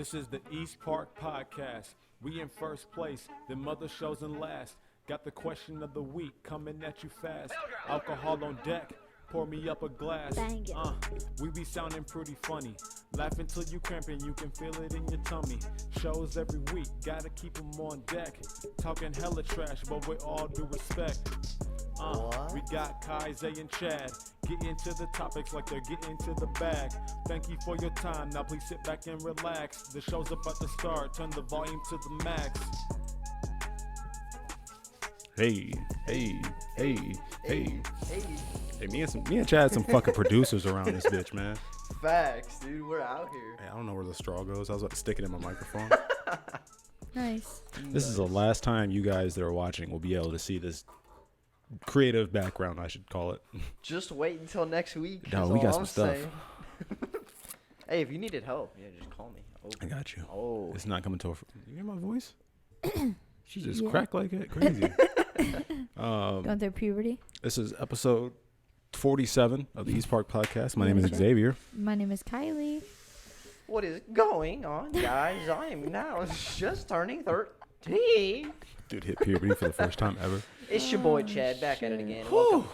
This is the East Park Podcast. We in first place, the mother shows in last. Got the question of the week coming at you fast. Alcohol on deck, pour me up a glass. We be sounding pretty funny. Laugh until you cramping, you can feel it in your tummy. Shows every week, gotta keep them on deck. Talking hella trash, but with all due respect. We got Kai, Zay, and Chad. Get into the topics like they're getting to the bag. Thank you for your time. Now please sit back and relax. The show's about to start. Turn the volume to the max. Hey, me and Chad some fucking producers around this bitch, man. Facts, dude. We're out here. Hey, I don't know where the straw goes. I was about to stick it in my microphone. Nice. This is the last time you guys that are watching will be able to see this creative background, I should call it. Just wait until next week. No, is we all got some I'm stuff. saying. Hey, if you needed help, yeah, just call me. Oh. I got you. Oh. It's not coming to you hear my voice? She just Yeah. cracked like it. Crazy. Going through puberty. This is episode 47 of the East Park Podcast. My name is Xavier. My name is Kylie. What is going on, guys? I am now just turning 13. Dude hit puberty for the first time ever. It's your boy Chad back at it again. Whew. Welcome.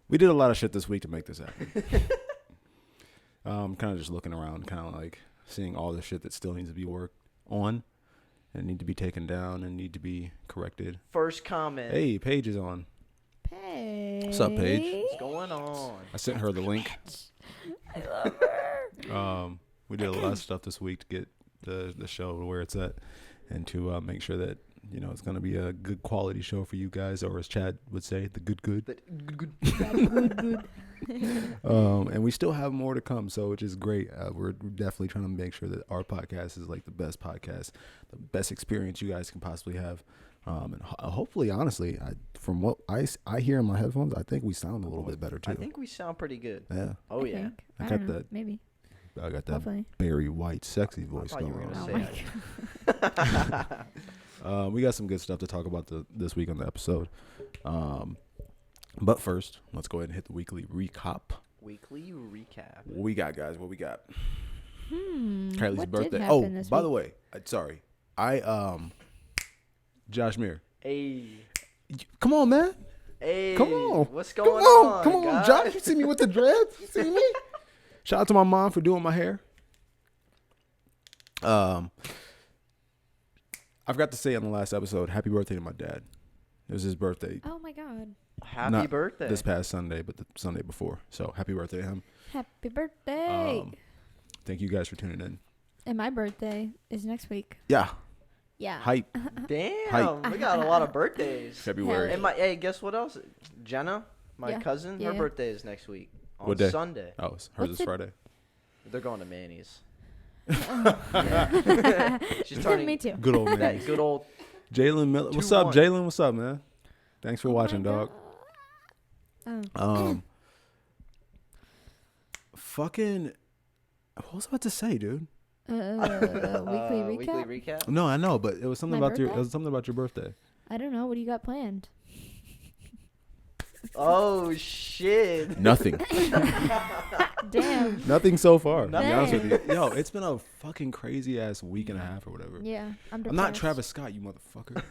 We did a lot of shit this week to make this happen. Kind of just looking around, kind of like seeing all the shit that still needs to be worked on and need to be taken down and need to be corrected. First comment. Hey, Paige is on. Paige. What's up, Paige? What's going on? I sent her the link. I love her. We did a lot of stuff this week to get the show where it's at and to make sure that, you know, it's going to be a good quality show for you guys, or as Chad would say, the good. Good. And we still have more to come, so which is great. We're definitely trying to make sure that our podcast is like the best podcast, the best experience you guys can possibly have. And hopefully, honestly, from what I hear in my headphones, I think we sound a little bit better too. I think we sound pretty good. Yeah, Oh, I yeah. think. I I got don't know. that. Maybe. I got that Hopefully. Barry White sexy voice thought you going were on. gonna Oh say my that. God. We got some good stuff to talk about this week on the episode. But first, let's go ahead and hit the weekly recap. Weekly recap. What we got, guys? What we got? Kylie's Kylie's birthday. Oh, by the way, sorry. Josh Muir. Hey. Come on, man. Hey. Come on. What's going Come on, guys? Josh. You see me with the dreads? You see me? Shout out to my mom for doing my hair. I forgot to say on the last episode, happy birthday to my dad. It was his birthday. Oh my God. Happy Not birthday. This past Sunday, but the Sunday before. So happy birthday to him. Happy birthday. Thank you guys for tuning in. And my birthday is next week. Yeah. Yeah. Hype. Damn, Hype. we got a lot of birthdays. February. And guess what else? Jenna, my Yeah. cousin, her Yeah. birthday is next week on What day? Sunday. Oh, hers What's is it? Friday. They're going to Manny's. Yeah. She's turning Me too. Good old man. that good old. Jalen Miller. What's up, 2-1. Jalen? What's up, man? Thanks for Oh my watching, dog. God. Oh. Fucking. What was I about to say, dude? Weekly recap? Weekly recap. No, I know, but it was something My about your. It birthday? was something about your birthday. I don't know. What do you got planned? Oh shit! Nothing. Damn. Nothing so far. To be Nothing. honest with you. Yo, it's been a fucking crazy ass week and a half or whatever. Yeah. I'm I'm not depressed. Travis Scott, you motherfucker.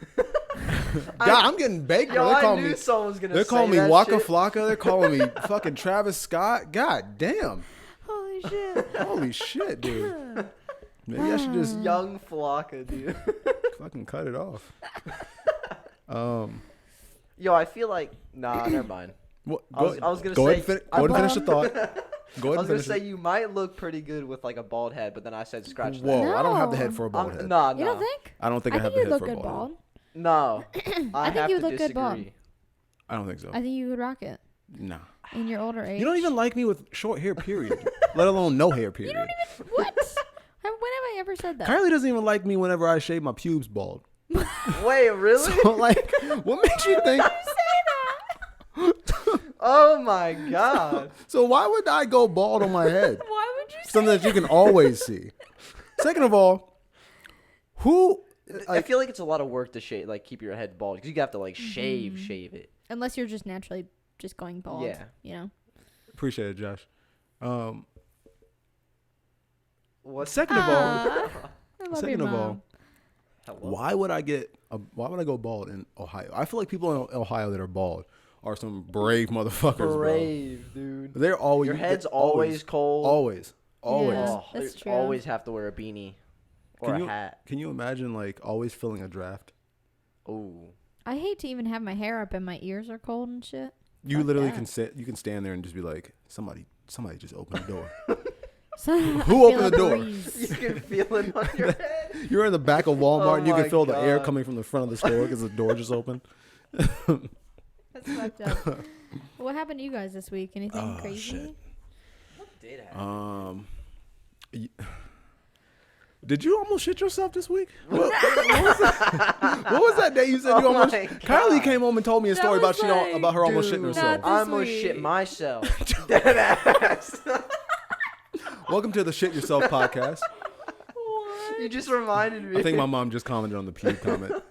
God, I'm getting baked. Yo, Bro. They I call knew me. someone was gonna. They're say calling me that Waka shit. Flocka. They're calling me fucking Travis Scott. God damn. Holy shit. Holy shit, dude. Maybe I should just Young Flocka, dude. fucking cut it off. Yo, I feel like never mind. What, I was gonna go say. ahead and finish the thought. Go I ahead was and gonna finish say it. you might look pretty good with like a bald head, but then I said scratch Whoa, that. I don't have the No. head for a bald head. Nah, You don't think? I don't think I, I have think the you head look for a good bald bald. No, I think have you to look good disagree. bald. head. I don't think so. I think you would rock it Nah. in your older age. You don't even like me with short hair, period. Let alone no hair, period. What? When have I ever said that? Kylie doesn't even like me whenever I shave my pubes bald. Wait, really? So, like, what makes you think? Oh my god. So why would I go bald on my head? Why would you say Something that you can always see. Second of all, who? I feel like it's a lot of work to shave, like keep your head bald, because you have to like shave it. Unless you're just naturally just going bald. Yeah. You know? Appreciate it, Josh. What? Second of all, I love second your of all, mom. Hello? why would I go bald in Ohio? I feel like people in Ohio that are bald are some brave motherfuckers, Brave, dude. bro. They're always Your head's they're always cold. always. Yeah. Oh, That's you true. always have to wear a beanie or Can a you hat. can you imagine like always filling a draft? Ooh. I hate to even have my hair up and my ears are cold and shit. You Fuck literally that. can sit. You can stand there and just be like, somebody just open the door. So I Who feel opened a the door? breeze. You can feel it on your head. You're in the back of Walmart Oh and you can my feel the air God. coming from the front of the store because the door just opened. That's fucked up. What happened to you guys this week? Anything Oh, crazy? shit. What did happen? Did you almost shit yourself this week? What was that day you said you Oh almost? my Kylie God. came home and told me a That story about was like, about her almost shitting Dude, herself. not I this almost shit week. myself. Dead ass. Welcome to the Shit Yourself podcast. You just reminded me. I think my mom just commented on the pube comment.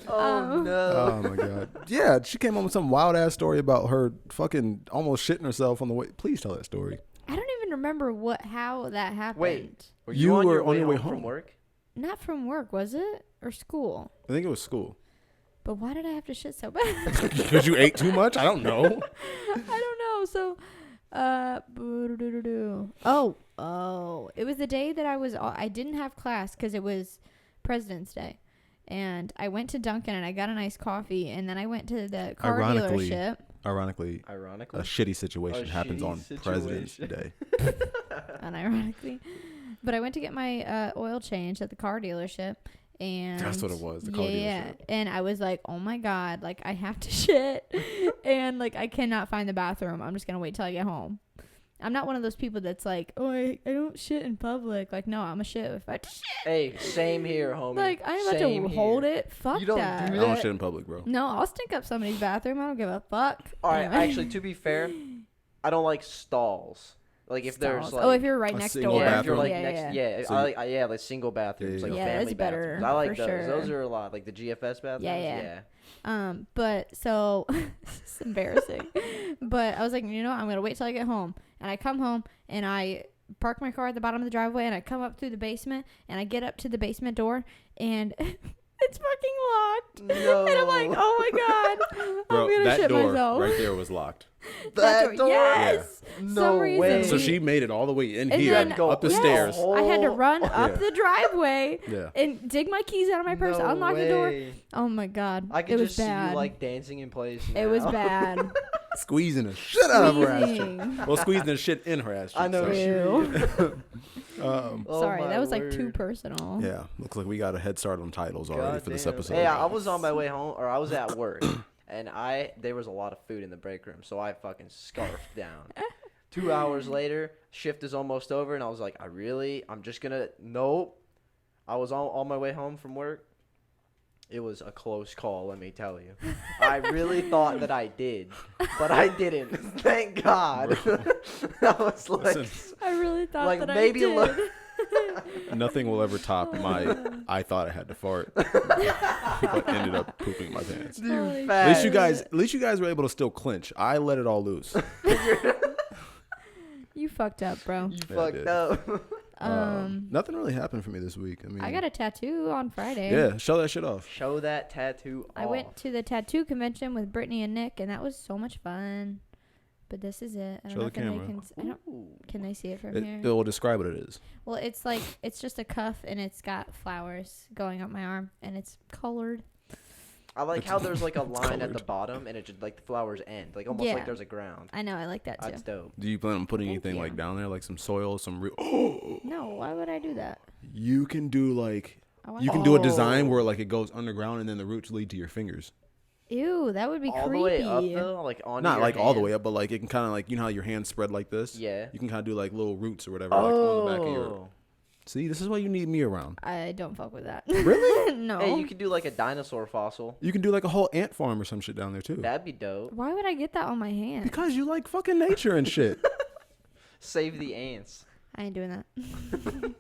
Oh no. Oh my god. Yeah, she came home with some wild ass story about her fucking almost shitting herself on the way. Please tell that story. I don't even remember how that happened. Wait. Were You on were your on way your way home from home. work? Not from work, was it? Or school? I think it was school. But why did I have to shit so bad? Because you ate too much? I don't know. I don't know. So, it was the day that I didn't have class because it was President's Day. And I went to Dunkin' and I got an iced coffee. And then I went to the car dealership. Ironically, Ironically. a shitty situation happens shitty on President's situation. Day. Unironically. But I went to get my oil changed at the car dealership. And That's what it was, the car yeah, dealership. and I was like, oh my God, like I have to shit. And like I cannot find the bathroom. I'm just going to wait till I get home. I'm not one of those people that's like, oh, I don't shit in public. Like, no, I'm a shit if I shit. Hey, same here, homie. Like, I ain't about Same to here. hold it. Fuck You don't that. I do don't that? shit in public, bro. No, I'll stink up somebody's bathroom. I don't give a fuck. All right, Anyway. actually, to be fair, I don't like stalls. Like if there's Stalls. like Oh, if you're right a next single door. yeah, if you're like yeah, next, yeah. yeah, So I like like single bathrooms, Yeah, like yeah. Yeah, family that's better, bathrooms. I like for those. sure. Those are a lot, like the GFS bathrooms. Yeah. But so it's embarrassing. But I was like, you know what? I'm gonna wait till I get home. And I come home and I park my car at the bottom of the driveway and I come up through the basement and I get up to the basement door and it's fucking locked. No. And I'm like, oh my God, Bro, I'm gonna that shit door myself. right there was locked. That door? Yes. No Some reason. way. So she made it all the way in And here, then- go up the Yes. stairs. I had to run Oh, up yeah. the driveway Yeah. and dig my keys out of my purse, No unlock the door. way. Oh my God, I it could was just see bad. you like dancing in place. It was now. bad. Squeezing the shit out of her ass cheek. Squeezing. Well, squeezing the shit in her ass cheek. I know. sorry. Ew. Oh Sorry, my that was like too word. personal. Yeah, looks like we got a head start on titles already God for this damn. episode. Hey, I was on my way home, or I was at work, and there was a lot of food in the break room, so I fucking scarfed down. 2 hours later, shift is almost over, and I was like, I'm just gonna, nope. I was on my way home from work. It was a close call, let me tell you. I really thought that I did, but I didn't. Thank God. I was like, Listen, I really thought Like, that maybe I did. look- nothing will ever top my I thought I had to fart, but ended up pooping my pants. Holy fat. At least you guys were able to still clinch. I let it all loose. You fucked up, bro. You Yeah, I fucked did. up. Nothing really happened for me this week. I mean, I got a tattoo on Friday. yeah. Show that shit off. Show that tattoo I off. went to the tattoo convention with Brittany and Nick, and that was so much fun. But this is it. I don't Show know the if anybody camera. can. I don't. Ooh. Can they see it from It here? will describe what it is. Well, it's like it's just a cuff, and it's got flowers going up my arm, and it's colored. I like how there's like a it's line at the colored. bottom, and it just like the flowers end, like almost Yeah. like there's a ground. I know. I like that too. That's dope. Do you plan on putting Thank anything you. like down there, like some soil, some real? No, why would I do that? You can do like I want you can do a Oh. design where like it goes underground and then the roots lead to your fingers. Ew, that would be All creepy. the way up though, like on. Not your like all the hand. way up, but like it can kind of like, you know how your hands spread like this. Yeah. You can kind of do like little roots or whatever, like on the back of your. Oh. See, this is why you need me around. I don't fuck with that. Really? No. Hey, you could do like a dinosaur fossil. You can do like a whole ant farm or some shit down there too. That'd be dope. Why would I get that on my hand? Because you like fucking nature and shit. Save the ants. I ain't doing that.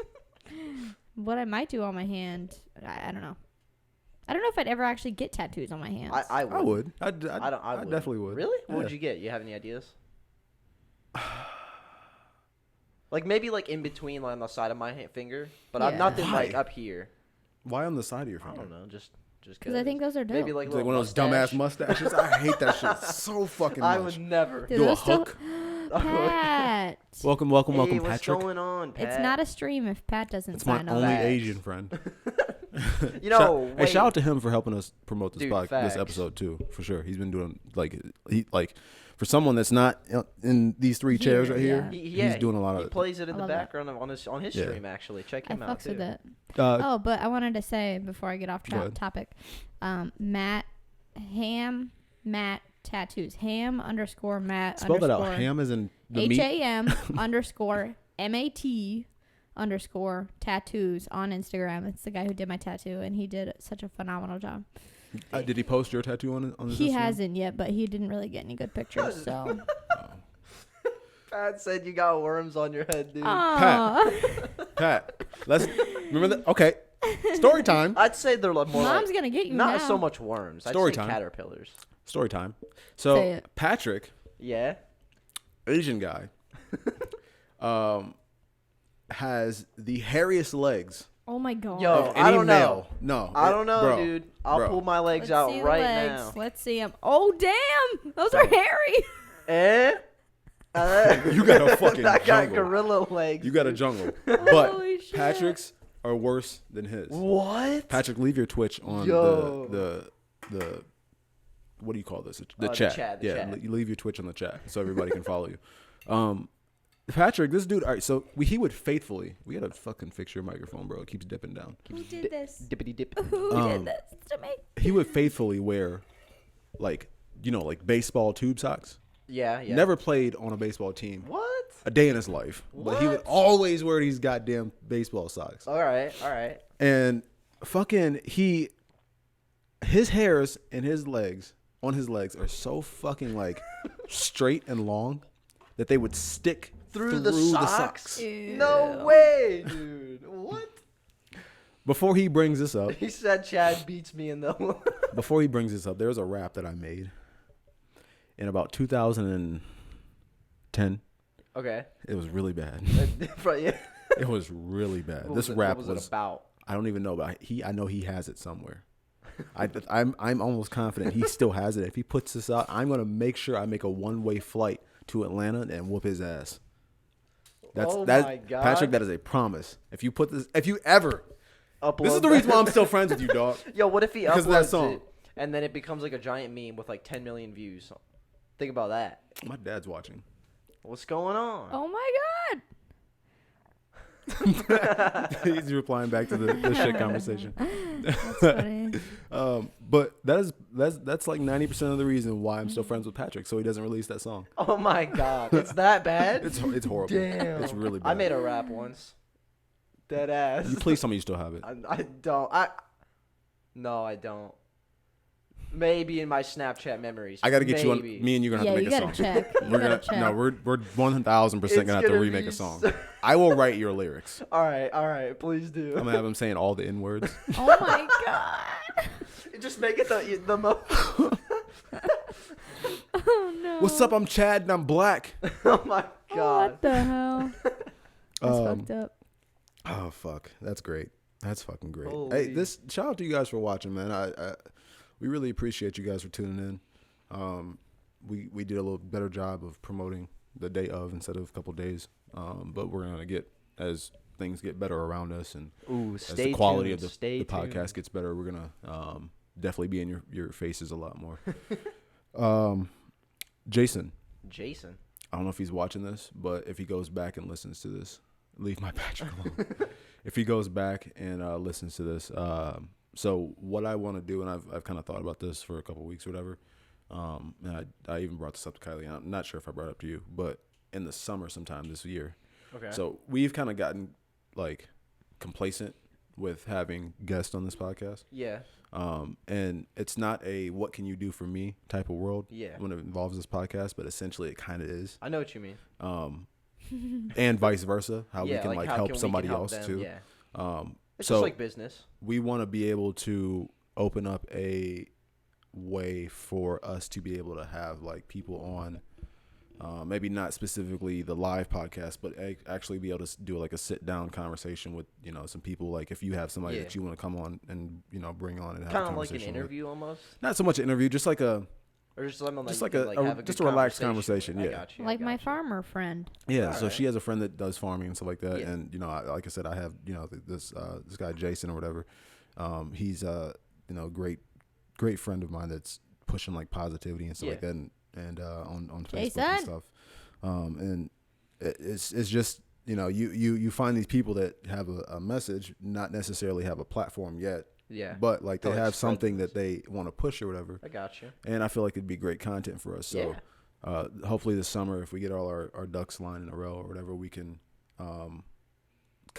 What I might do on my hand, I don't know. I don't know if I'd ever actually get tattoos on my hands. I would. I would. I would. definitely would. Really? What Yeah. would you get? You have any ideas? Like maybe like in between, like on the side of my finger, but I'm Yeah. nothing like Why? up here. Why on the side of your I finger? don't know, just Because I think those are dope. maybe like It's a like little one of those dumbass mustaches. I hate that shit so fucking much. I would never. Dude, Do a those still- hook. Pat. Welcome, Hey, Patrick. what's going on, Pat? It's not a stream if Pat doesn't It's my sign up. only Facts. Asian friend. You know, Hey, shout out to him for helping us promote this Dude, this facts. episode too, for sure. He's been doing for someone that's not in these three chairs Here, right here. yeah. He's doing a lot He of. plays it in I the love that. background on his Yeah. stream. Actually, check I him out fucks too. with it. Uh, Oh, but I wanted to say before I get off Go ahead. topic, Matt tattoos. Ham _ Matt spell that out. underscore Ham is in the meat. HAM _ MAT _ tattoos on Instagram. It's the guy who did my tattoo, and he did such a phenomenal job. Did he post your tattoo on his He Instagram? hasn't yet, but he didn't really get any good pictures. So, Pat said you got worms on your head, dude. Aw. Pat, let's remember that. Okay, story time. I'd say they're like more Mom's like gonna get you not now. so much worms. I'd Story say time. caterpillars. Story time. Say So it. Patrick, Yeah. Asian guy, has the hairiest legs Oh my god. Yo, of I any don't know. male. No, I don't know, bro, dude. I'll bro. pull my legs Let's out see the right legs. now. Let's see them. Oh damn, those are hairy. Eh? You got a fucking I got jungle. gorilla legs. You got a jungle, but Holy shit. Patrick's are worse than his. What? Patrick, leave your Twitch on Yo. the what do you call this? The The chat. chat, the Yeah, chat. you leave your Twitch on the chat so everybody can follow you. Patrick, this dude. All right, so he would faithfully. We gotta fucking fix your microphone, bro. It keeps dipping down. Who did this? Dippity dip. Who did this to me? He would faithfully wear, like baseball tube socks. Yeah, yeah. Never played on a baseball team What? a day in his life, but he would What? always wear these goddamn baseball socks. All right, all right. And fucking his hairs and his legs on his legs are so fucking like straight and long that they would stick Through the socks? Ew. No way, dude. What? Before he brings this up, He said Chad beats me in the. there's a rap that I made in about 2010. Okay. It was really bad. Right, yeah. It was really bad. What This was it- rap what was it about? I don't even know, but I know he has it somewhere. I'm almost confident he still has it. If he puts this out, I'm gonna make sure I make a one-way flight to Atlanta and whoop his ass. Oh That my God. Patrick, that is a promise. If you ever, Upload this is the that. reason why I'm still friends with you, dog. Yo, what if he Because of that uploads song. it and then it becomes like a giant meme with like 10 million views? Think about that. My dad's watching. What's going on? Oh my god. He's replying back to the shit conversation. That's funny. But that's like 90% of the reason why I'm still friends with Patrick, so he doesn't release that song. Oh my God. It's that bad? It's horrible. Damn. It's really bad. I made a rap once. Dead ass. You please tell me you still have it. I don't. No, I don't. Maybe in my Snapchat memories. I gotta get you on. Maybe. Me and you gonna have Yeah, to you make a gotta song. check. You We're gotta gonna check. no. We're 1,000% It's gonna have to gonna remake be a song. so- I will write your lyrics. All right, please do. I'm gonna have him saying all the N words. Oh my god. Just make it the most. Oh no. What's up? I'm Chad and I'm black. Oh my Oh, God. what the hell? That's fucked up. Oh fuck, that's great. That's fucking great. Holy. Hey, shout out to you guys for watching, man. We really appreciate you guys for tuning in. We did a little better job of promoting the day of instead of a couple days. But we're gonna get, as things get better around us and Ooh, as stay the quality tuned. of the Stay podcast tuned. gets better, we're gonna definitely be in your faces a lot more. Jason, Jason. I don't know if he's watching this, but if he goes back and listens to this, leave my Patrick alone. If he goes back and listens to this, so what I want to do, and I've kind of thought about this for a couple weeks or whatever, and I even brought this up to Kylie. And I'm not sure if I brought it up to you, but in the summer sometime this year. Okay. So we've kind of gotten like complacent with having guests on this podcast. Yeah. And it's not a what can you do for me type of world Yeah. when it involves this podcast, but essentially it kind of is. I know what you mean. And vice versa, how yeah, we can like how help can we somebody help else them, too. Yeah. It's So just like business. we want to be able to open up a way for us to be able to have like people on Maybe not specifically the live podcast, but actually be able to do like a sit down conversation with, you know, some people. Like if you have somebody that you want to come on and, you know, bring on and have a conversation. Kind of like an interview almost. Not so much an interview, just like a. Or just someone just like, like have a just good a relaxed conversation. Yeah. I got you, Like my farmer friend. Yeah. All So right. she has a friend that does farming and stuff like that. Yeah. And, you know, like I said, I have, you know, this guy, Jason or whatever. He's you know, great friend of mine that's pushing like positivity and stuff like that. And on Facebook and stuff. And it's just, you know, you find these people that have a message, not necessarily have a platform yet. Yeah. But like they Like have spread something this. that they want to push or whatever. I got you. And I feel like it'd be great content for us. So hopefully this summer, if we get all our ducks lined in a row or whatever, we can kind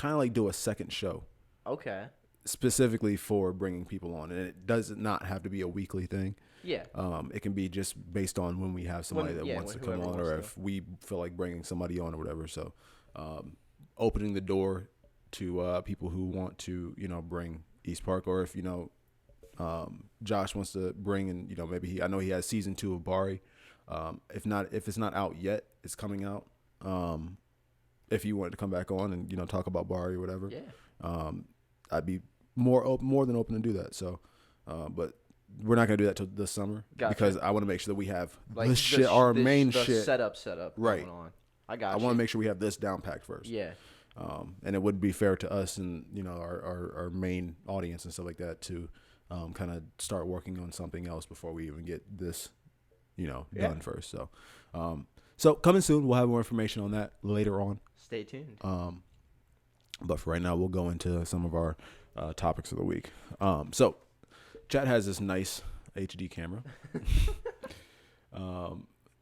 of like do a second show. Okay. Specifically for bringing people on. And it does not have to be a weekly thing. Yeah. It can be just based on when we have somebody that wants to come on, or if we feel like bringing somebody on or whatever. So opening the door to people who want to, you know, bring East Park, or if, you know, Josh wants to bring in, you know, maybe I know he has season 2 of Bari. If it's not out yet, it's coming out. If you wanted to come back on and, you know, talk about Bari or whatever, I'd be more than open to do that. So, but we're not gonna do that till this summer because I want to make sure that we have Like this shit, our main the shit setup right. going on. I got I want to make sure we have this down packed first. Yeah. And it would be fair to us and, you know, our main audience and stuff like that to kind of start working on something else before we even get this, you know, done first. So, so coming soon, we'll have more information on that later on. Stay tuned. But for right now, we'll go into some of our topics of the week. So Chad has this nice HD camera.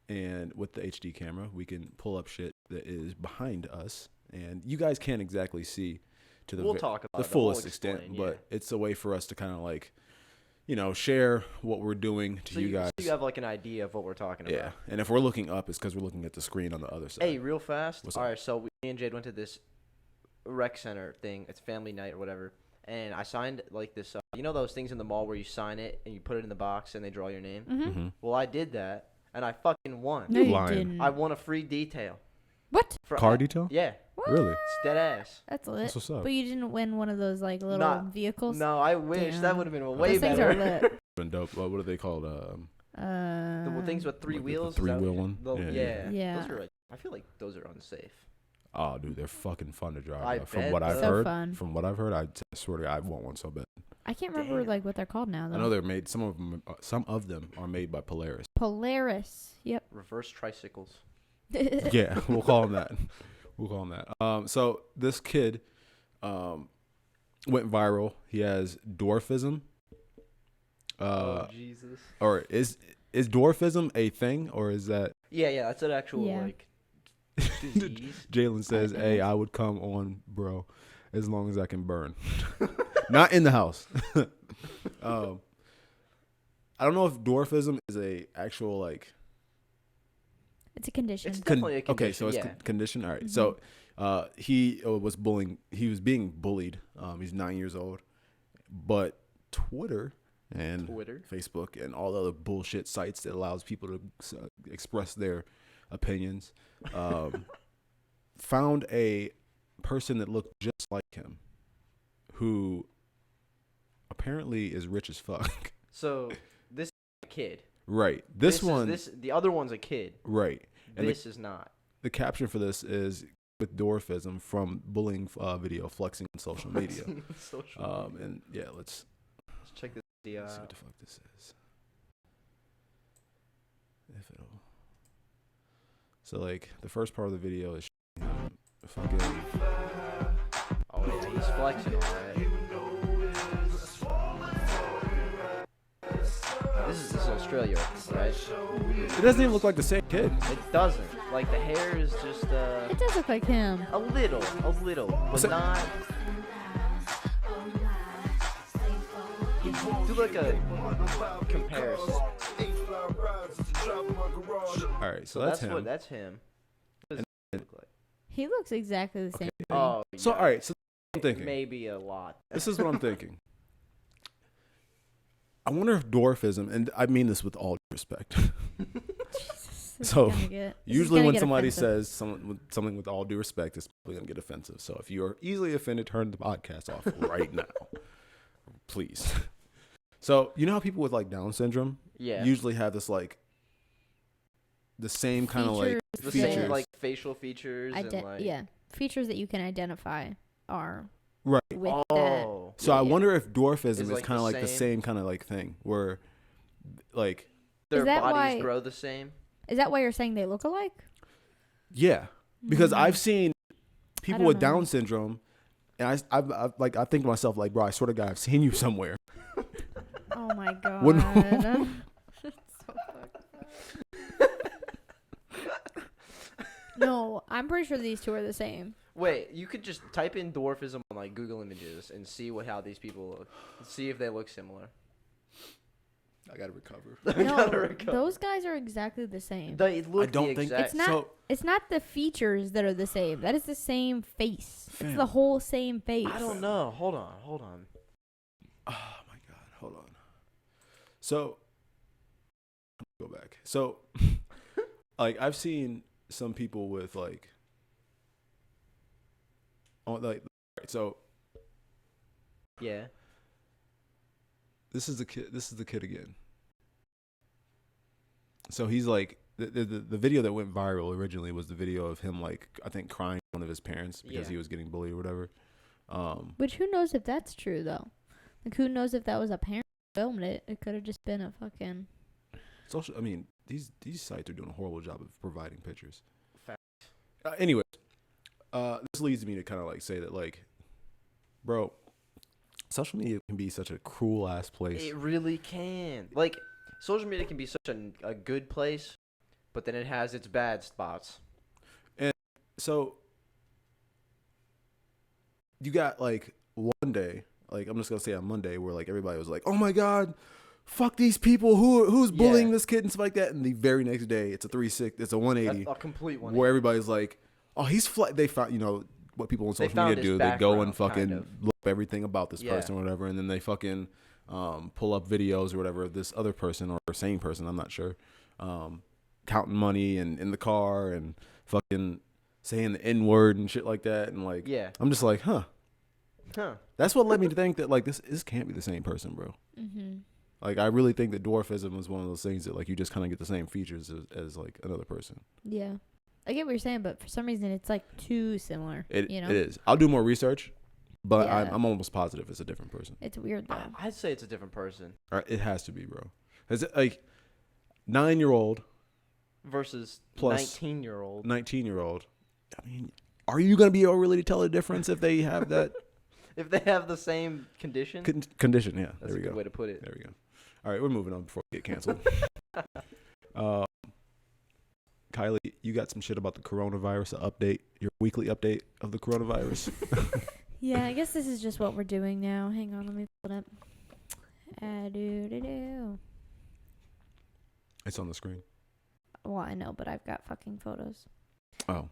And with the HD camera, we can pull up shit that is behind us. And you guys can't exactly see to the talk about the fullest extent, but it's a way for us to kind of like, you know, share what we're doing to you guys. So you have like an idea of what we're talking about. Yeah. And if we're looking up, it's because we're looking at the screen on the other side. Hey, real fast. What's All up? right, so me and Jade went to this rec center thing. It's family night or whatever. And I signed like this, you know those things in the mall where you sign it and you put it in the box and they draw your name? Mm-hmm. Well, I did that and I fucking won. No, you lying. didn't. I won a free detail. What? Car detail? Yeah. What? Really? It's dead ass. That's lit. That's what's up. But you didn't win one of those like little Nah, vehicles. No, I wish. Damn. That would have been way Those things better. are lit. Been dope. What are they called? The things with three Like the wheels. three-wheel one? Yeah. Yeah. Those are like, I feel like those are unsafe. Oh, dude, they're fucking fun to drive. I From bet what I've so heard, fun. I swear to God, I want one so bad. I can't remember Damn. like what they're called now though. I know they're made. Some of them are made by Polaris. Polaris. Yep. Reverse tricycles. Yeah, we'll call them that. So this kid went viral. He has dwarfism. Oh Jesus. Or is dwarfism a thing, or is that? Yeah, that's an actual Yeah. like disease. Jalen says, think "Hey, it's- I would come on, bro, as long as I can burn, not in the house." I don't know if dwarfism is a actual like. It's a condition. It's definitely a Okay, so condition, it's yeah. condition. All right. Mhm. So he was bullying. He was being bullied. He's 9 years old, but Twitter and Twitter. Facebook and all the other bullshit sites that allows people to express their opinions found a person that looked just like him, who apparently is rich as fuck. So this is a kid. Right. This one. The other one's a kid. Right. And This is not. the caption for this is with dwarfism from bullying video flexing on social media. Social media. And yeah, let's Check this video see what out. the fuck this is. If it'll. So like the first part of the video is fucking. Oh yeah, he's flexing all right. This is Australia, right? It doesn't even look like the same kid. It doesn't. Like the hair is just It does look like him. a little, but So- not. Do like a comparison. All right, so So that's him. that's him. What does he look like? He looks exactly the same. Oh, So yeah. all right, so I'm thinking. Maybe a lot. This is what I'm thinking. I wonder if dwarfism, and I mean this with all due respect, So usually when somebody offensive. says something with all due respect, it's probably gonna get offensive. So if you are easily offended, turn the podcast off right now, please. So you know how people with like Down syndrome Yeah. usually have this like the same kind of like The features, same like facial features and like. Yeah, features that you can identify are right? with that. Oh. So I Yeah. wonder if dwarfism Is, is like, kind of the like the same? same kind of like thing where, like, Their that bodies why- grow the same. Is that why you're saying they look alike? yeah, because Mm. I've seen people don't with know. Down syndrome, and I like I think to myself like, bro, I swear to God, I've seen you somewhere. Oh my god. When- No, I'm pretty sure these two are the same. Wait, you could just type in dwarfism on like Google Images and see how these people look. See if they look similar. I gotta recover. No, those guys are exactly the same. They look I don't the think exact. It's not. so. It's not the features that are the same. That is the same face. Fam. It's the whole same face. I don't know. Hold on. Oh my God, hold on. So, go back. So, like I've seen some people with like, right, so Yeah. this is the kid. This is the kid again. So he's like the video that went viral originally was the video of him like I think crying to one of his parents because Yeah. he was getting bullied or whatever. Which who knows if that's true though? Like who knows if that was a parent who filmed it? It could have just been a fucking. social. I mean, these sites are doing a horrible job of providing pictures. Fact. Anyway, this leads me to kind of like say that like, bro, social media can be such a cruel ass place. It really can. Like, social media can be such a good place, but then it has its bad spots. So you got like one day, like I'm just gonna say on Monday, where like everybody was like, "Oh my God, fuck these people! Who's bullying Yeah. this kid and stuff like that?" And the very next day, it's a 360, it's a 180, A complete one. where everybody's like, "Oh, he's They found, you know, what people on They social found media his do. They go and background, fucking kind of. look up everything about this Yeah. person or whatever, and then they fucking pull up videos or whatever of this other person or same person, I'm not sure, counting money and in the car and fucking saying the N word and shit like that, and like, Yeah. I'm just like, huh. Huh. That's what led me to think that like this can't be the same person, bro. Mm-hmm. Like I really think that dwarfism is one of those things that like you just kind of get the same features as like another person. Yeah, I get what you're saying, but for some reason it's like too similar. It you know, it is. I'll do more research, but Yeah. I'm almost positive it's a different person. it's weird though. I'd say it's a different person Or it has to be, bro. Is it like 9-year-old, versus Plus 19-year-old. 19-year-old? I mean, are you gonna be able really to tell the difference if they have that If they have the same condition, condition? Yeah, that's there a we good go. way to put it. There we go. All right, we're moving on before we get canceled. Kylie, you got some shit about the coronavirus, an update, your weekly update of the coronavirus. Yeah, I guess this is just what we're doing now. Hang on, let me pull it up. Do. It's on the screen. Well, I know, but I've got fucking photos. Oh,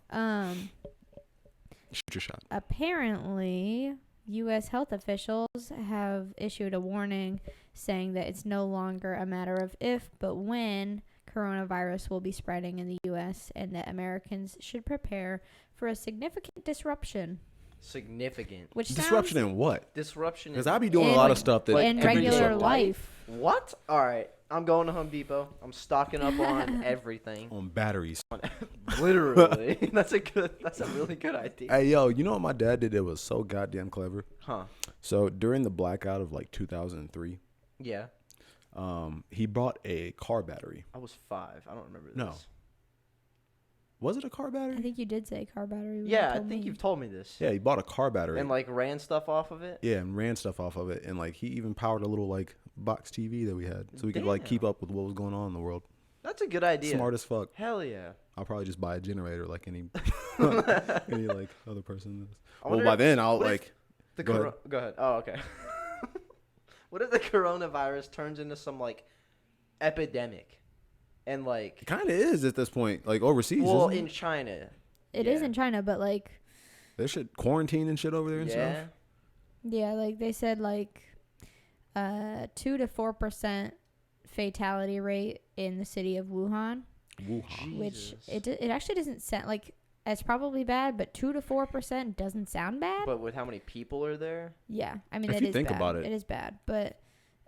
shoot your shot. Apparently, U.S. health officials have issued a warning saying that it's no longer a matter of if, but when coronavirus will be spreading in the U.S. and that Americans should prepare for a significant disruption. Significant Which Disruption sounds in what? disruption. Because in- I be doing a In- lot of stuff that like in could be regular disruptive. life. What? All right, I'm going to Home Depot. I'm stocking up on everything. on batteries. Literally, that's a really good idea. Hey, yo, you know what my dad did that was so goddamn clever? Huh? So during the blackout of like 2003, Yeah. he bought a car battery. I was 5. I don't remember this. No. Was it a car I battery? think you did say car battery. when you Yeah, I told think me. you've told me this. Yeah, he bought a car battery. And like ran stuff off of it. Yeah, and ran stuff off of it, and like he even powered a little like box TV that we had, so we could like keep Damn. up with what was going on in the world. That's a good idea. Smart as fuck. Hell yeah. I'll probably just buy a generator like any any like other person does. I Well, wonder by if then I'll what if like the go ahead. Go ahead. Oh, okay. What if the coronavirus turns into some like epidemic, and like it kind of is at this point, like overseas. well isn't in it? China. It is Yeah. in China, but like, They should quarantine and shit over there and Yeah. stuff. yeah, like they said, like, 2 to 4% fatality rate in the city of Wuhan. Wuhan. which Jesus. it actually doesn't sound like it's probably bad, but 2 to 4% doesn't sound bad. But with how many people are there? Yeah, I mean, If it you is think bad. about it. It is bad, but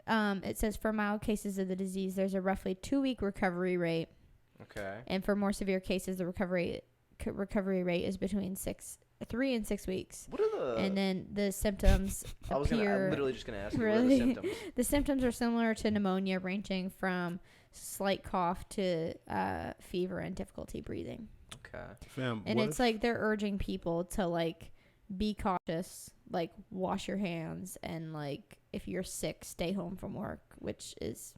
it says for mild cases of the disease, there's a roughly 2-week recovery rate, Okay. and for more severe cases, the recovery rate is between 3 and 6 weeks. What are the? And then the symptoms I'm appear. literally just gonna ask you. What are Really? the symptoms? The symptoms are similar to pneumonia, ranging from slight cough to fever and difficulty breathing. Okay. Fam, And it's like they're urging people to like be cautious, like wash your hands, and like if you're sick, stay home from work, which is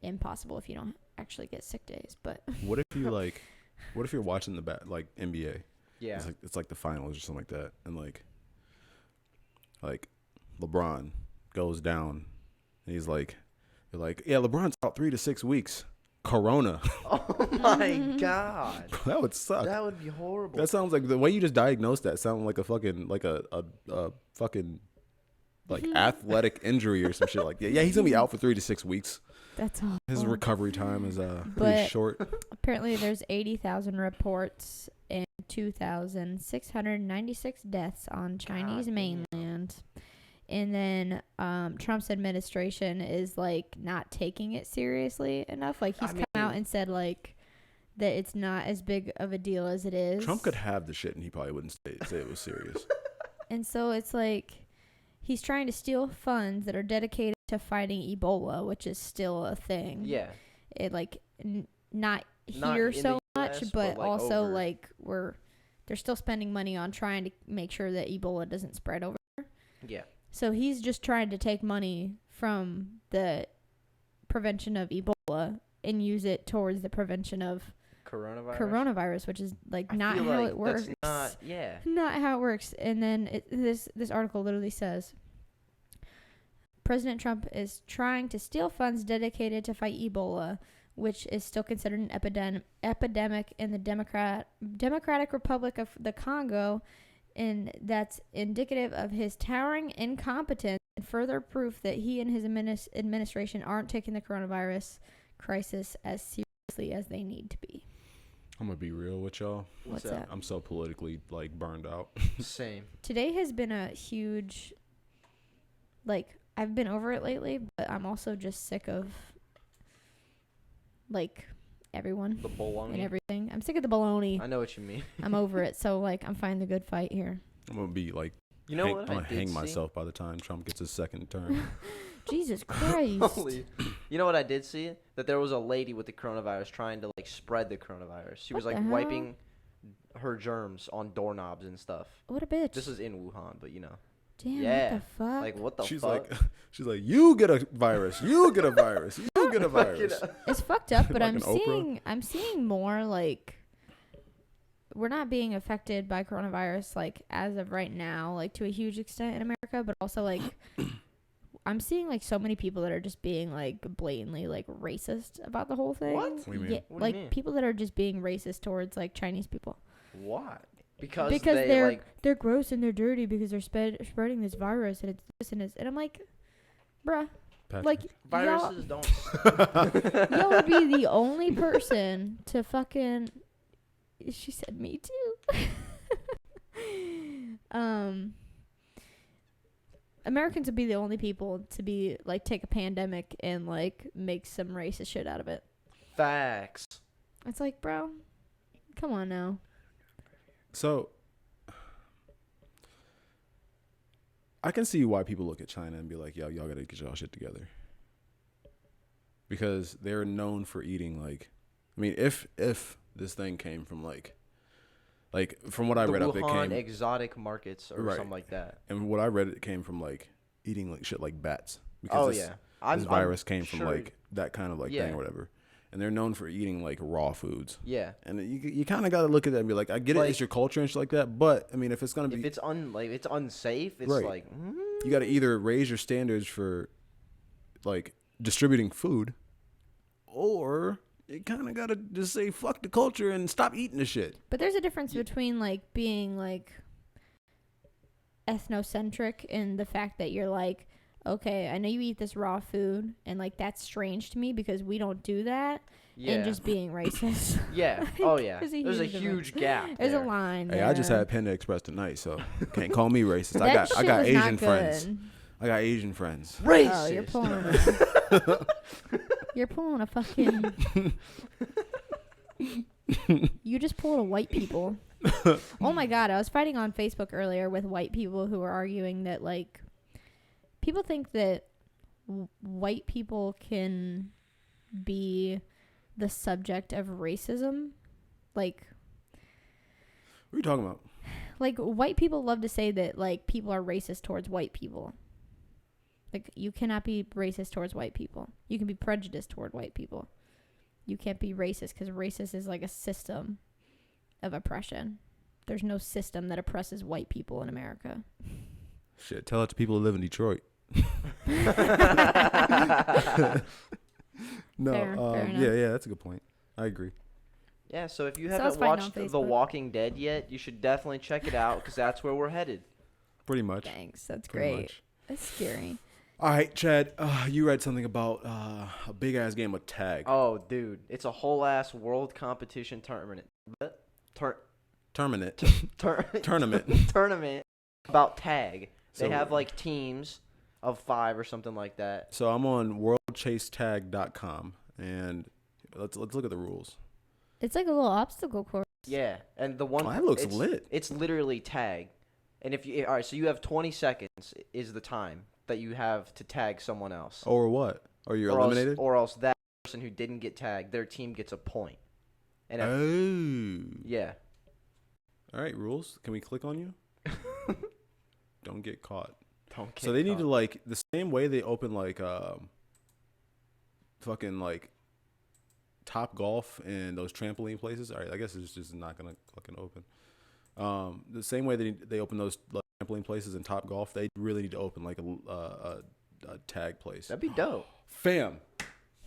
impossible if you don't actually get sick days. But what if you like, what if you're watching the like NBA? Yeah. It's like the finals or something like that, and like LeBron goes down, and he's like, they're like, yeah, LeBron's out 3 to 6 weeks. Corona. Oh my god. That would suck. That would be horrible. That sounds like the way you just diagnosed that sounds like a fucking like a fucking like athletic injury or some shit like that. Yeah, he's gonna be out for 3 to 6 weeks. that's all. His recovery time is pretty But- short. Apparently, there's 80,000 reports and 2,696 deaths on Chinese God damn. mainland. And then Trump's administration is like not taking it seriously enough. Like he's I come out mean- and said like that it's not as big of a deal as it is. Trump could have the shit and he probably wouldn't say it was serious. And so it's like he's trying to steal funds that are dedicated to fighting Ebola, which is still a thing. Yeah. It like not Not here in so the much, US, but like, also over. like they're still spending money on trying to make sure that Ebola doesn't spread over. Yeah. So he's just trying to take money from the prevention of Ebola and use it towards the prevention of coronavirus, which is like I not feel how like it works. That's not. Yeah. Not how it works. And then this article literally says President Trump is trying to steal funds dedicated to fight Ebola, which is still considered an epidemic in the Democratic Republic of the Congo, and that's indicative of his towering incompetence and further proof that he and his administration aren't taking the coronavirus crisis as seriously as they need to be. I'm gonna be real with y'all. What's that? I'm so politically like burned out. Same. Today has been a huge, like, I've been over it lately, but I'm also just sick of, like, everyone The and baloney. everything. I'm sick of the baloney. I know what you mean. I'm over it. So, like, I'm fighting the good fight here. I'm gonna be like, You know what? I'm I gonna did hang see? myself by the time Trump gets his second term. Jesus Christ. Holy. You know what I did see? That there was a lady with the coronavirus trying to like spread the coronavirus. She was What like the wiping her germs on doorknobs and stuff. What a bitch. This is in Wuhan, but you know. Damn, Yeah. what the fuck? Like what the she's fuck? like, you get a virus. You get a virus. You get a virus. It's fucked up, but I'm Fucking Oprah. seeing more like we're not being affected by coronavirus like as of right now, like to a huge extent in America, but also like I'm seeing like so many people that are just being like blatantly like racist about the whole thing. What? What do you mean? Yeah, What do you like mean? people that are just being racist towards like Chinese people Why? Because they're like they're gross and they're dirty because they're spreading this virus and it's this and I'm like, bruh, Patrick. like y'all, viruses don't. y'all would be the only person to fucking. She said me too. Americans would be the only people to be like take a pandemic and like make some racist shit out of it. Facts. It's like, bro, come on now. So I can see why people look at China and be like, yo, y'all gotta get y'all shit together. Because they're known for eating like, I mean, if this thing came from like from what I read up, it Wuhan came, exotic markets or Right. something like that. and what I read, it came from like eating like shit like bats. Oh this, yeah. this virus came from sure- like that kind of like Yeah. thing or whatever. And they're known for eating like raw foods. Yeah. And you kind of got to look at that and be like, I get it, Like- it's your culture and shit like that. But I mean, if it's gonna be, If it's it's unsafe, it's Right. like you got to either raise your standards for like distributing food, or you kind of got to just say fuck the culture and stop eating the shit. But there's a difference between like being like ethnocentric in the fact that you're like, okay, I know you eat this raw food, and like that's strange to me because we don't do that, and just being racist. Yeah. Oh yeah. There's There's a difference. huge gap. There's there. a line. Hey, I just there. had Panda Express tonight, so can't call me racist. That I got shit was Asian not friends. good. I got Asian friends. Racist. Oh, you're pulling a fucking. You just pulled a white people. Oh my god, I was fighting on Facebook earlier with white people who were arguing that like people think that white people can be the subject of racism. Like What are you talking about? like white people love to say that like people are racist towards white people. Like you cannot be racist towards white people. You can be prejudiced toward white people. You can't be racist because racist is like a system of oppression. There's no system that oppresses white people in America. Shit, tell it to people who live in Detroit. No, Fair enough. yeah, that's a good point. I agree. Yeah. So if you So I was haven't fighting on watched The Facebook. Walking Dead yet, you should definitely check it out because that's where we're headed. Pretty much. Thanks. That's Pretty great. much. That's scary. All right, Chad, you read something about a big ass game of tag. Oh, dude, it's a whole ass world competition tournament. Tournament. Tournament. Tournament about tag. They So- have like teams of 5 or something like that. So I'm on worldchasetag.com, and let's look at the rules. It's like a little obstacle course. Yeah, and the one Oh, that looks it's, lit. It's literally tag, and if you all right, so you have 20 seconds is the time that you have to tag someone else. Or what? Or you're Or else- eliminated? or else that person who didn't get tagged, their team gets a point. And if, Oh. yeah, All right, rules. Can we click on you? Don't get caught. don't get So they need caught. to like the same way they open like fucking like Top Golf and those trampoline places. All right, I guess it's just not gonna fucking open. The same way they open those like, trampoline places in Top Golf, they really need to open like a tag place. That'd be dope. Fam,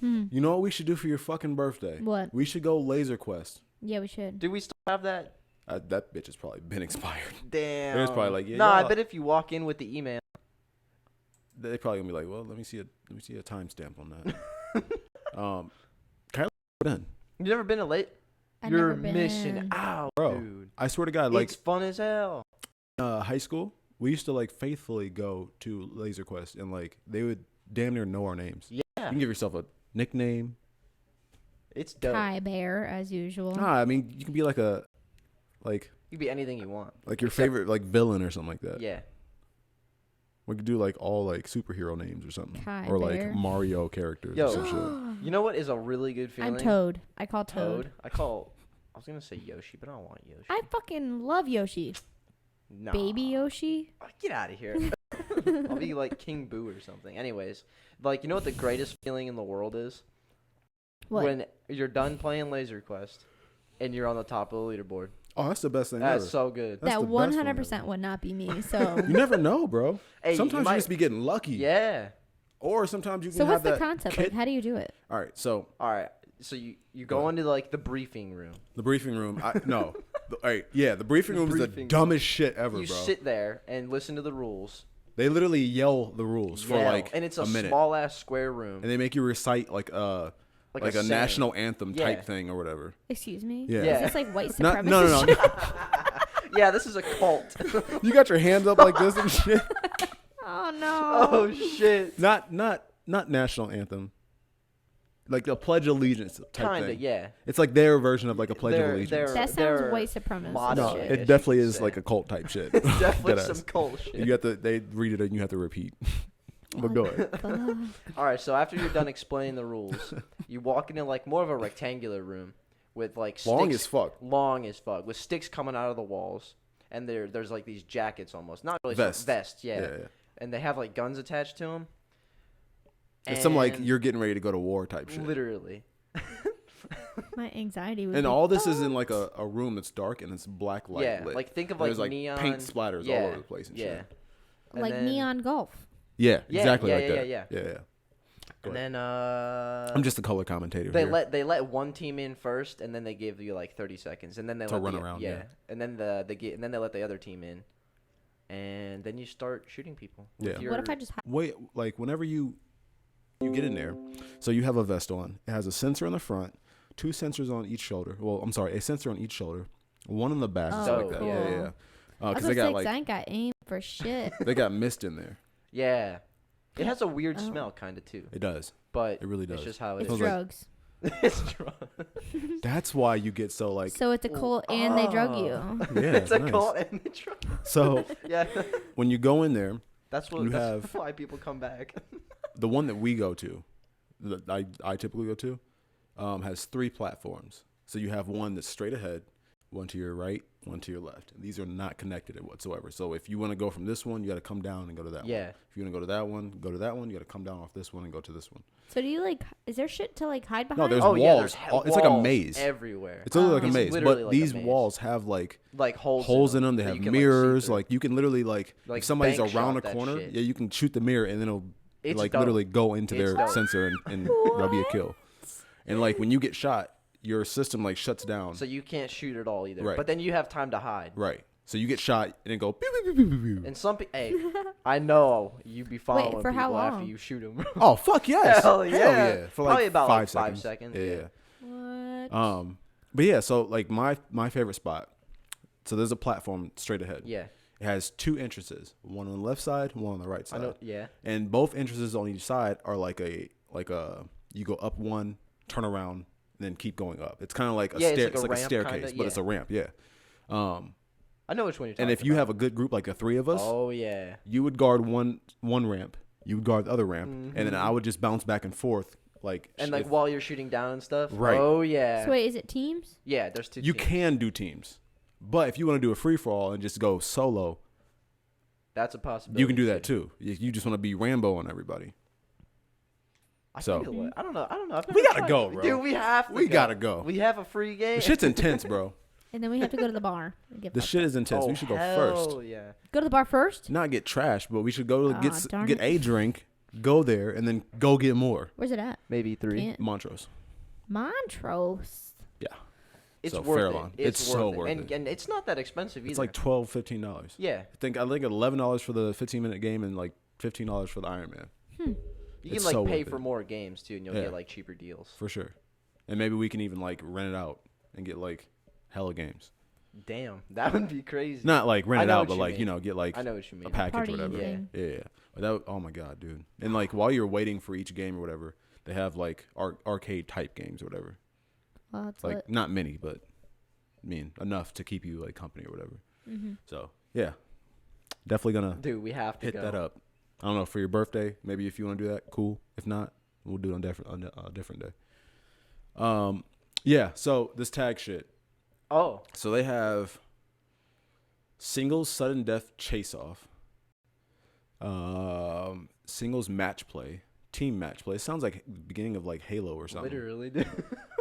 you know what we should do for your fucking birthday? What? We should go Laser Quest. Yeah, we should. Do we still have that? That bitch has probably been expired. Damn. There's probably like, yeah, Nah, I y'all- bet if you walk in with the email. They probably gonna be like, well, let me see a timestamp on that. Kylie, done, You've never been to late? I've You're never been. missing out, bro. dude. I swear to God, like It's fun as hell. high school, we used to like faithfully go to Laser Quest, and like they would damn near know our names. Yeah, You can give yourself a nickname. it's dope. Kai Bear, as usual. Nah, I mean you can be like You can be anything you want. your Except- favorite like villain or something like that. Yeah. We could do like all like superhero names or something, Kai or Bear. like Mario characters Yo. or some shit. You know what is a really good feeling? I'm Toad. I call Toad. I was gonna say Yoshi, but I don't want Yoshi. I fucking love Yoshi. Nah. Baby Yoshi. Oh, get out of here. I'll be like King Boo or something. Anyways, like you know what the greatest feeling in the world is? What? When you're done playing Laser Quest and you're on the top of the leaderboard. Oh, that's the best thing That's ever. so good. That's That the best one 100% ever. would not be me. So, You never know, bro. Hey, Sometimes you might- just be getting lucky. Yeah. Or sometimes you can so have what's the that concept? kid- Like, how do you do it? All right, so All right. So you go into like the briefing room. the briefing room. All right, yeah, the briefing room is the briefing room. dumbest shit ever, You bro. sit there and listen to the rules. They literally yell the rules for Yell, like and it's a minute, small ass square room. and they make you recite like a saying. national anthem Yeah. type thing or whatever. Excuse me? Yeah. Yeah. Is this like white Not, supremacist? no. shit? Yeah, this is a cult. You got your hands up like this and shit. Oh, no. Oh shit. Not national anthem. Like a Pledge of Allegiance type Kinda, thing. yeah. It's like their version of like a Pledge of They're- Allegiance. they're- That sounds they're white supremacist. modern No, shit, I it guess definitely you could is say. like a cult type shit. Definitely Deadass. some cult shit. You have to. They read it and you have to repeat. But go ahead. All right, so after you're done explaining the rules, you walk into like more of a rectangular room with like Long sticks, as fuck. long as fuck, with sticks coming out of the walls, and there's like these jackets almost, not really Vest. vests, yeah. Yeah. And they have like guns attached to them. It's some like you're getting ready to go to war type shit. literally. My anxiety would And be, all this is in like a room that's dark and it's black light Yeah, lit. like think of And there's like like neon paint splatters yeah, all over the place and yeah. shit. And like then- neon golf. Yeah, Yeah, exactly yeah, like yeah, that. yeah. Yeah. Go And ahead. then I'm just a color commentator they here. let one team in first, and then they give you like 30 seconds, and then they To let run the, around, yeah. yeah. And then and then they let the other team in. and then you start shooting people. Yeah. What if I just Wait, like whenever you get in there, so you have a vest on. It has a sensor in the front, 2 sensors on each shoulder. Well, I'm sorry, a sensor on each shoulder, 1 on the back. Oh, stuff like that. cool. Yeah. I was Because gonna they got say, 'cause like I ain't got aim for shit. they got mist in there. Yeah, it has a weird Oh. smell, kind of too. It does. But It really does. it's just how it It's is. Smells like- drugs. It's drunk. That's why you get so like. So it's a cult and they drug you. Yeah, It's a nice. cult and the drunk. So Yeah, when you go in there, that's You that's have- why people come back. the one that we go to, that I typically go to, has 3 platforms. So you have one that's straight ahead, one to your right, one to your left. And these are not connected whatsoever. So if you want to go from this one, you got to come down and go to that one. Yeah. If you want to go to that one, go to that one. You got to come down off this one and go to this one. So do you like? Is there shit to like hide No, behind? there's Oh walls. yeah, there's It's like a walls maze. everywhere. It's literally like a It's maze. literally But like a these maze. walls have like Like holes in them. They that have you can, like, see mirrors. through. Like you can literally like Like, if somebody's bank around a shot that corner, shit. yeah, you can shoot the mirror and then it'll It's like dope. literally go into It's their dope. sensor and that'll be a kill. And like when you get shot, your system like shuts down. So you can't shoot at all either. Right. But then you have time to hide. Right. So you get shot and it go pew, pew, pew, pew, pew, pew. And hey, I know you be following for people how after long? you shoot them. Oh fuck yes. Hell yeah. For Probably like about, 5 like, 5 seconds. seconds, Yeah. yeah. What? But yeah, so like my favorite spot. So there's a platform straight ahead. Yeah. It has 2 entrances, one on the left side, one on the right I side. know. Yeah. And both entrances on each side are like a you go up one, turn around, and then keep going up. It's kind of like a Yeah, it's stair, like a it's like a ramp staircase, kinda, but it's a yeah. ramp. Yeah. I know which one you're talking And about. if you have a good group, like the 3 of us, Oh yeah. you would guard one ramp, you would guard the other ramp, and then Mhm. I would just bounce back and forth, like And like if- while you're shooting down and stuff. Right. Oh yeah. So wait, is it teams? Yeah. There's 2 you teams. can do teams, but if you want to do a free for all and just go solo, That's a possibility. you can do that too. You just want to be Rambo on everybody. I So- feel it. I don't know. I've We never gotta tried go, it. bro. Dude, we have to. We gotta go. We have a free game. The shit's intense, bro. And then we have to go to the bar. and get The fucked shit up. is intense. Oh, We should go first. hell yeah. Go to the bar first. Not get trashed, but we should go Aw, get darn get it. a drink, go there, and then go get more. Where's it at? Maybe 3. Can't. Montrose. Montrose. Yeah. It's So, worth Fairlawn. it. It's so worth and, it. And it's not that expensive either. It's like $12, $15. yeah. I think $11 for the 15-minute game and like $15 for the Ironman. You can It's like so pay worth for it. more games too, and you'll Yeah. get like cheaper deals. For sure. And maybe we can even like rent it out and get like hella games. Damn, that would be crazy. Not like rent I it know out, what but you like, mean. you know, get like I know what you mean. a package Party or whatever. thing. Yeah. But that, oh my God, dude. And like while you're waiting for each game or whatever, they have like arcade type games or whatever. Well, that's Like lit. not many, but I mean enough to keep you like company or whatever. Mm-hmm. So yeah, definitely gonna Dude, we have to hit go. that up. I don't know, for your birthday, maybe if you want to do that, cool. If not, we'll do it on a different day. Yeah. So this tag shit. Oh, So they have singles sudden death chase off, singles match play, team match play. It sounds like the beginning of like Halo or something. literally, dude.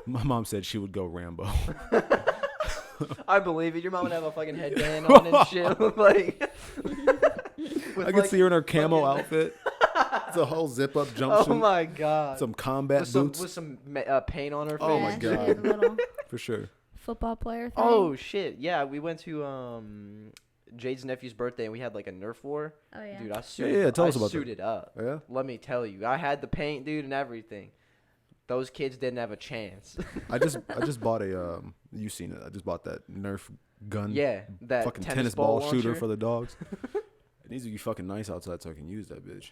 My mom said she would go Rambo. I believe it. Your mom would have a fucking headband on and shit. Like, I could see her in her camo outfit. It's a whole zip up jumpsuit. Oh my god. Some combat boots with some paint on her face. Oh my Yeah, God. she had a little for sure. football player thing. Oh shit! Yeah, we went to Jade's nephew's birthday and we had like a Nerf war. Oh, yeah. Dude, I suited. yeah, tell us I about that. suited up. Yeah. Let me tell you, I had the paint, dude, and everything. Those kids didn't have a chance. I just bought a you seen it? I just bought that Nerf gun. Yeah, that fucking tennis ball ball shooter launcher. for the dogs. It needs to be fucking nice outside so I can use that bitch.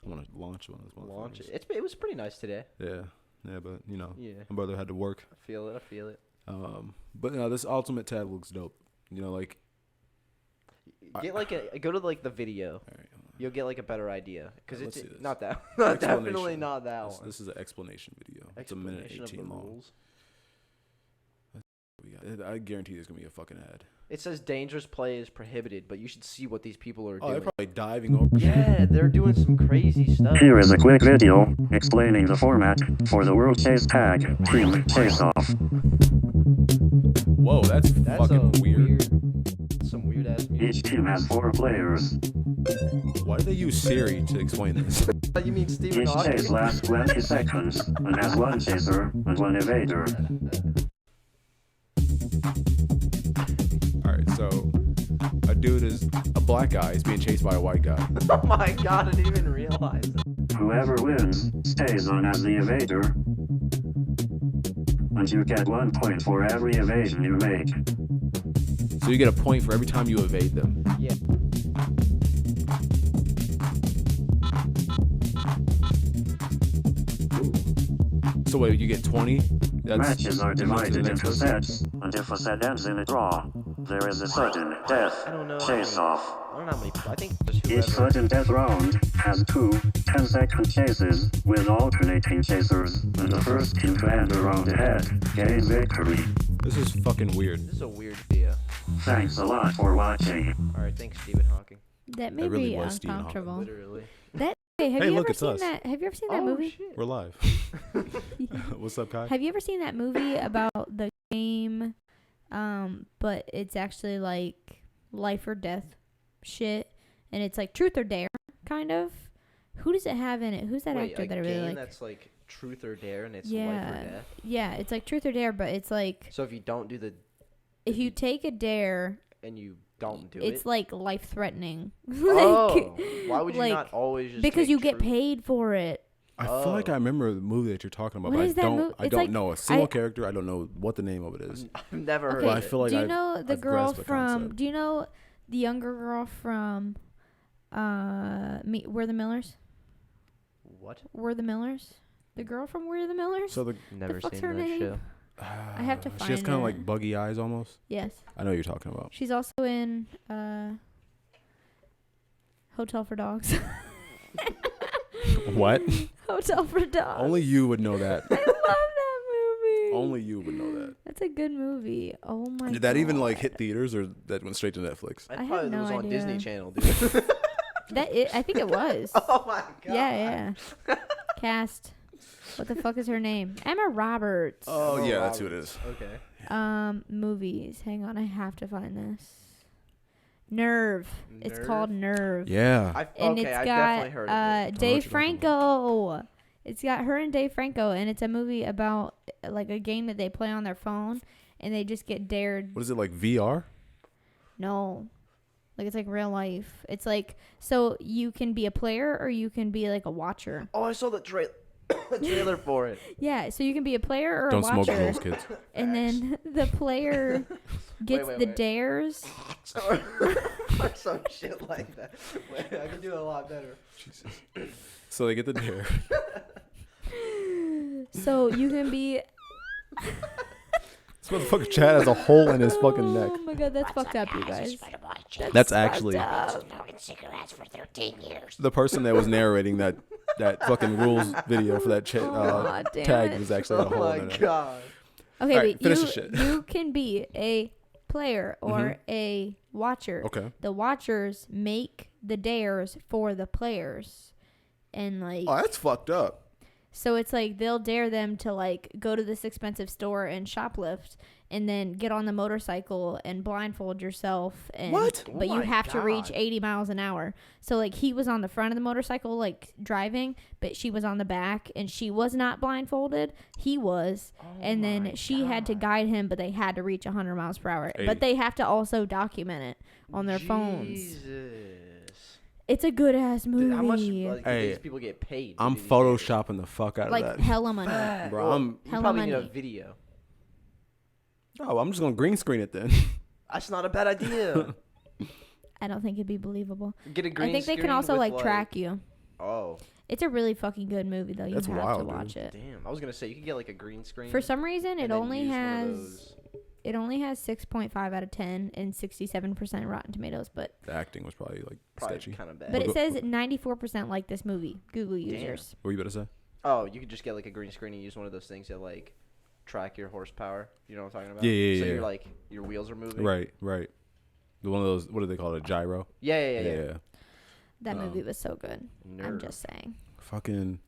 I want to launch one of those motherfuckers. Launch it. It was pretty nice today. Yeah, but you know, Yeah. my brother had to work. I feel it. I feel it. But this ultimate tag looks dope. You know, like Get like go to like the video. all right, You'll get like a better idea because Let's it's see this. not that. Not definitely Explanation. not that one. this is an explanation video. It's a minute Explanation of 18 the long. rules. I guarantee there's gonna be a fucking ad. It says dangerous play is prohibited, but you should see what these people are Oh, they're doing. probably diving over. Yeah, they're doing some crazy stuff. Here is a quick video explaining the format for the World Chase Tag Team Face-Off. Whoa, that's That's fucking a weird. some weird ass music. Each team has 4 players. Why did they use Siri to explain this? You mean Stephen Each Hawking? chase lasts 20 seconds and has 1 chaser and 1 evader. All right, so a dude is a black guy. He's being chased by a white guy. Oh my god, I didn't even realize it. Whoever wins stays on as the evader. And you get 1 point for every evasion you make. So you get a point for every time you evade them. Yeah. So wait, you get 20? Matches are you move to the divided next into person? sets, and if a set ends in a draw, there is a sudden death I don't know. chase-off. I don't know how many. I think just Each whoever. sudden death round has 2 10-second chases with alternating chasers, and the first team to end the round ahead gains victory. This is fucking weird. This is a weird video. Thanks a lot for watching. All right, thanks, Stephen Hawking. That made really me was Stephen Hawking, uncomfortable. Literally. Hey, have Hey, you look, ever it's seen us. that? Have you ever seen that movie? Shit. We're live. What's up, Kai? Have you ever seen that movie about the game? But it's actually like life or death shit, and it's like truth or dare, kind of. Who does it have in it? Who's that Wait, actor a that I really game like? that's like truth or dare, and it's Yeah, life or death. yeah, it's like truth or dare, but it's like So if you don't do the, if you take a dare, and you don't do it's it. like life threatening. Oh, why would you like, not always just? because take you get truth? paid for it. I feel like Oh. I remember the movie that you're talking about, What but is that movie? I It's don't like- know a single character. I don't know what the name of it is. I've never heard Okay, Well, I of it. feel like do you I've- know the I've girl grasped the from? concept. Do you know the younger girl from? We're the Millers. What? We're the Millers. The girl from We're the Millers. So the Never fuck's seen her that name? show. I have to She has find kind of it. like buggy eyes almost. Yes, I know what you're talking about. she's also in Hotel for Dogs. What? Hotel for Dogs. Only you would know that. I love that movie. Only you would know that. That's a good movie. Oh my. Did that even like God. hit theaters or that went straight to Netflix? I I have thought it no was on Disney idea. Channel, dude. I think it was. Oh my god. Yeah. Cast. What the fuck is her name? Emma Roberts. Oh Oh, yeah, that's who it Roberts. is. Okay. Movies. Hang on, I have to find this. Nerve. It's called Nerve. Yeah. And Okay, it's I've got definitely heard of it. I know Dave what you're talking Franco. It's got her and Dave Franco, and it's a movie about like a game that they play on their phone, and they just get dared. What is it like VR? No, like it's like real life. It's like so you can be a player or you can be like a watcher. Oh, I saw the trailer for it. Yeah, so you can be a player or Don't a smoke watcher, those kids. and then the player gets wait, the wait. dares. Or some shit like that. Wait, I can do it a lot better. Jesus. So they get the dare. So you can be. This motherfucker Chad has a hole in his fucking neck. Oh my god, that's fucked up, you guys. That's actually the person that was narrating that fucking rules video for that Aw, damn tag it. was actually a Oh hole my in it. god. Okay, Alright, but finish the shit. you can be a player or a watcher. Okay. The watchers make the dares for the players, and like Oh, that's fucked up. so it's like they'll dare them to like go to this expensive store and shoplift, and then get on the motorcycle and blindfold yourself. And, What? But Oh you my have to reach God. 80 miles an hour. So like he was on the front of the motorcycle like driving, but she was on the back, and she was not blindfolded. He was, and then she had to guide him, but they had to reach 100 miles per hour. 80. But they have to also document it on their phones. Jesus. It's a good ass movie. Dude, how much like, do Hey, these people get paid? to I'm do these photoshopping the fuck out like of that. hella money. videos? Bro, Well, I'm you hella probably need a money. video. Oh, I'm just gonna green screen it then. That's not a bad idea. I don't think it'd be believable. Get a green I think they can screen also with, like track you. Oh, It's a really fucking good movie though. You That's have wild, to dude. watch it. damn. I was gonna say you could get like a green screen. For some reason, and it then only use one of has those. 6.5 out of 10 and 67% Rotten Tomatoes, but The acting was probably like Probably sketchy. kind of bad. but it Well, says 94% like this movie. Google Damn. users. What were you about to say? Oh, you could just get like a green screen and use one of those things that like track your horsepower. You know what I'm talking about? Yeah, yeah, So yeah. you're like your wheels are moving. Right. The one of those. What do they call it? A gyro. Yeah. That Um, movie was so good. I'm Nerve. just saying. Fucking.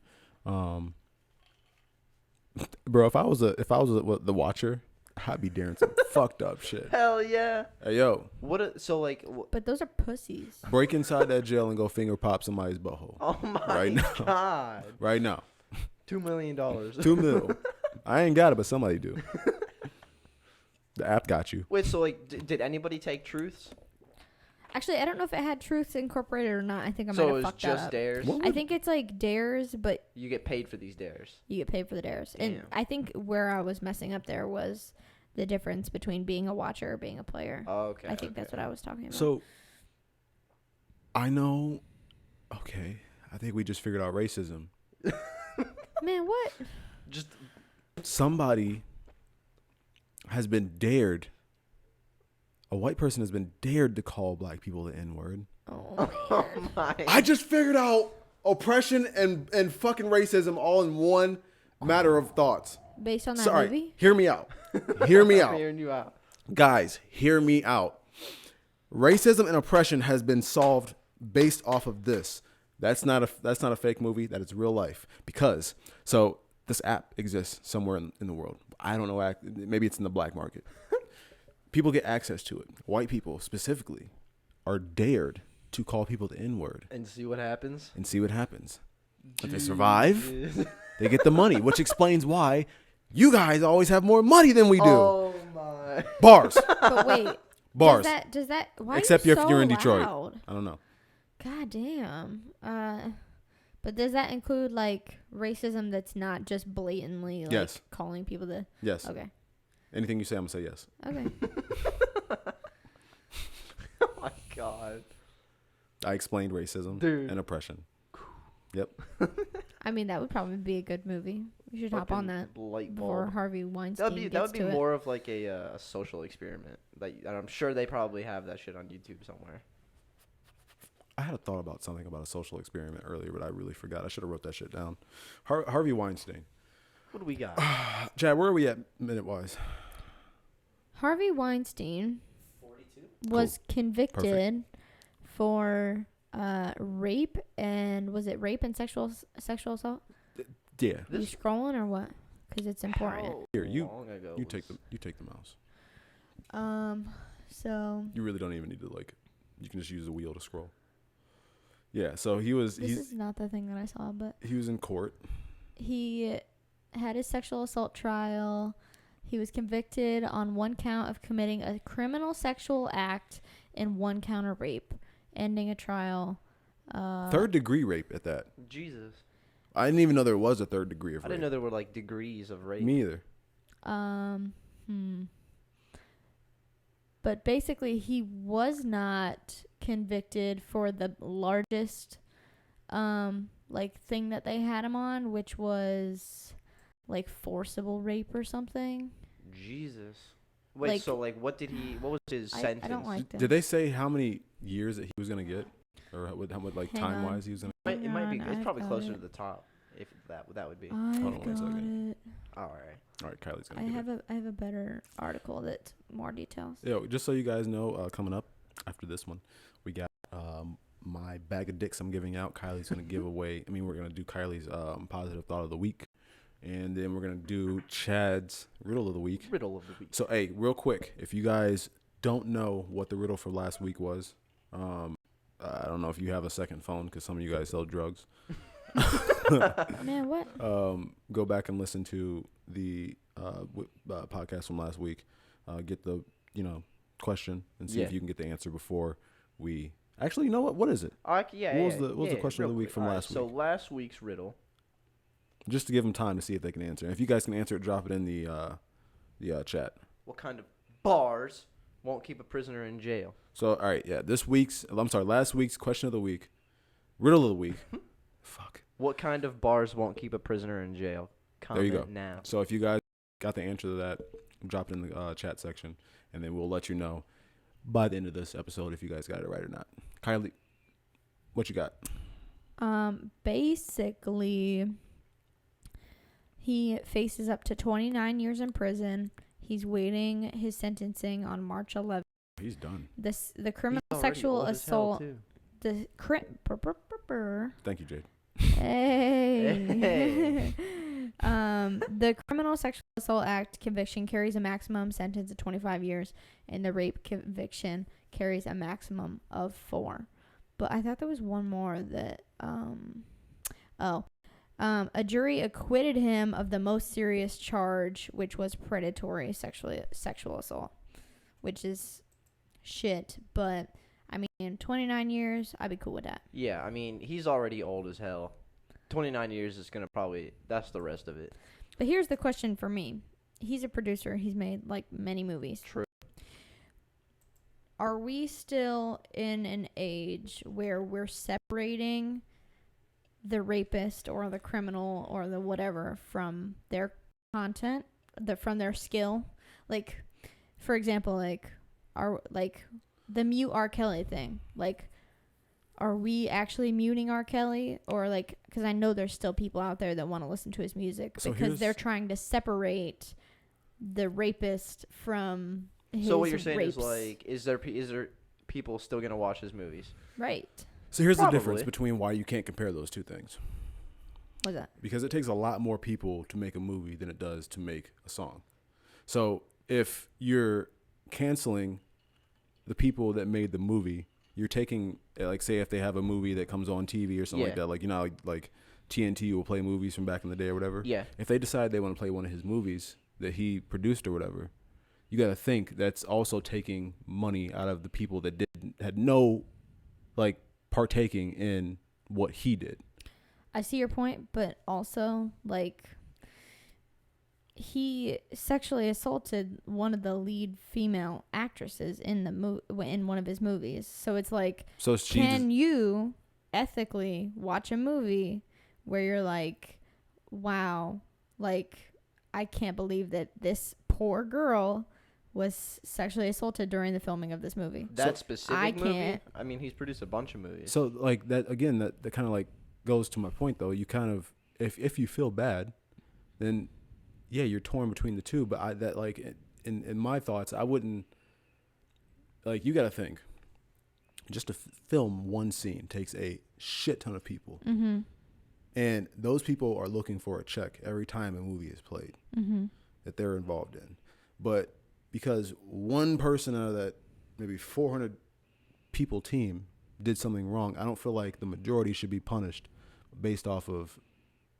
Bro, if I was the watcher, I'd be daring some fucked up shit. Hell yeah. Hey yo, So like, But those are pussies. break inside that jail and go finger pop somebody's butthole oh my Right now. god, right now. $2 million. $2 million. I ain't got it, but somebody do. The app got you. Wait, so like, did anybody take truths? Actually, I don't know if it had truths incorporated or not. I think I might So have it was fucked that just up. dares. What I think it's like dares, but You get paid for these dares. you get paid for the dares. And Damn. I think where I was messing up there was the difference between being a watcher or being a player. Oh, okay. I think that's what I was talking about. So I know. Okay, I think we just figured out racism. Man, what? Just Somebody has been dared. A white person has been dared to call black people the N-word. Oh, man. my. I just figured out oppression and fucking racism all in one matter of thoughts. Based on that Sorry, movie? hear me out. Hear me I'm out. hearing you out. Guys, hear me out. Racism and oppression has been solved based off of this. That's not a fake movie. That is real life. Because this app exists somewhere in the world. I don't know. Maybe it's in the black market. People get access to it. White people specifically are dared to call people the N-word And see what happens. and see what happens. If they survive, they get the money, which explains why you guys always have more money than we do. Oh my. Bars. But wait. Bars. Does that, why Except are you if so you're in Detroit. loud? I don't know. God damn. But does that include like racism that's not just blatantly like Yes. calling people the? Yes. Okay. Anything you say, I'm going to say yes. Okay. Oh my god. I explained racism Dude. and oppression. Yep. I mean, that would probably be a good movie. We should hop on that Light before bulb. Harvey Weinstein That would gets be to it. more of like a social experiment. Like, and I'm sure they probably have that shit on YouTube somewhere. I had a thought about something about a social experiment earlier, but I really forgot. I should have wrote that shit down. Harvey Weinstein. What do we got? Chad, where are we at minute-wise? Harvey Weinstein 42. was convicted for rape and rape and sexual assault? Yeah. You scrolling or what? Because it's important. Here, you You take the mouse. So You really don't even need to you can just use the wheel to scroll. Yeah, so this is not the thing that I saw, but he was in court. he had his sexual assault trial. He was convicted on one count of committing a criminal sexual act and one count of rape, ending a trial. Third degree rape at that. Jesus. I didn't even know there was a third degree of I rape. didn't know there were like degrees of rape. Me either. But basically, he was not convicted for the largest, thing that they had him on, which was, forcible rape or something. Jesus. Wait, so what was his sentence? I don't like this. Did they say how many years that he was gonna get, or how much Hang time on. wise he was gonna? It might be. Hang It's on, probably I've closer got to the top. If that would be. on I've one got second. it. All right. All right, Kylie's gonna. I get it. have a better article that's more details. Yeah, just so you guys know, coming up after this one, we got my bag of dicks I'm giving out. Kylie's gonna give away. I mean, we're gonna do Kylie's positive thought of the week, and then we're gonna do Chad's riddle of the week. Riddle of the week. So, hey, real quick, if you guys don't know what the riddle for last week was, I don't know if you have a second phone because some of you guys sell drugs. Man, what? Go back and listen to the podcast from last week. Get the question and see if you can get the answer before we. Actually, you know what? What is it? What was the question of the real week quick. from All right, last So week? last week's riddle. Just to give them time to see if they can answer. And if you guys can answer it, drop it in the chat. What kind of bars won't keep a prisoner in jail? So, all right, yeah. Last week's question of the week, riddle of the week. Fuck. What kind of bars won't keep a prisoner in jail? There you Comment go. now. So if you guys got the answer to that, drop it in the chat section, and then we'll let you know by the end of this episode if you guys got it right or not. Kylie, what you got? Basically, he faces up to 29 years in prison. He's waiting his sentencing on March 11th. He's done. The criminal He's already sexual old as hell, assault. too. Thank you, Jade. Hey. The criminal sexual assault act conviction carries a maximum sentence of 25 years, and the rape conviction carries a maximum of 4. But I thought there was one more that a jury acquitted him of the most serious charge, which was predatory sexual assault, which is shit. But I mean, 29 years, I'd be cool with that. Yeah, I mean, he's already old as hell. 29 years is going to probably, that's the rest of it. But here's the question for me. He's a producer. He's made, like, many movies. True. Are we still in an age where we're separating the rapist or the criminal or the whatever from their content, from their skill? Like, for example, like the mute R. Kelly thing. Like, are we actually muting R. Kelly? Or, like, because I know there's still people out there that want to listen to his music because they're trying to separate the rapist from his So what you're saying rapes. is, like, is there people still going to watch his movies? Right. So here's Probably. the difference between why you can't compare those two things. What's that? Because it takes a lot more people to make a movie than it does to make a song. So if you're canceling the people that made the movie, you're taking, like, say if they have a movie that comes on TV or something like Yeah. that, like, you know, like TNT will play movies from back in the day or whatever. Yeah. If they decide they want to play one of his movies that he produced or whatever, you got to think that's also taking money out of the people that had no, like, partaking in what he did. I see your point, but also, like, he sexually assaulted one of the lead female actresses in in one of his movies. So it's like, So can you ethically watch a movie where you're like, wow, like, I can't believe that this poor girl was sexually assaulted during the filming of this movie. That specific movie? can't. I mean, he's produced a bunch of movies. So, like, that again, that kind of, like, goes to my point, though. You kind of, if you feel bad, then yeah, you're torn between the two. But in my thoughts, I wouldn't, like, you got to think, just to film one scene takes a shit ton of people. Mm-hmm. And those people are looking for a check every time a movie is played that they're involved in. But because one person out of that maybe 400 people team did something wrong, I don't feel like the majority should be punished based off of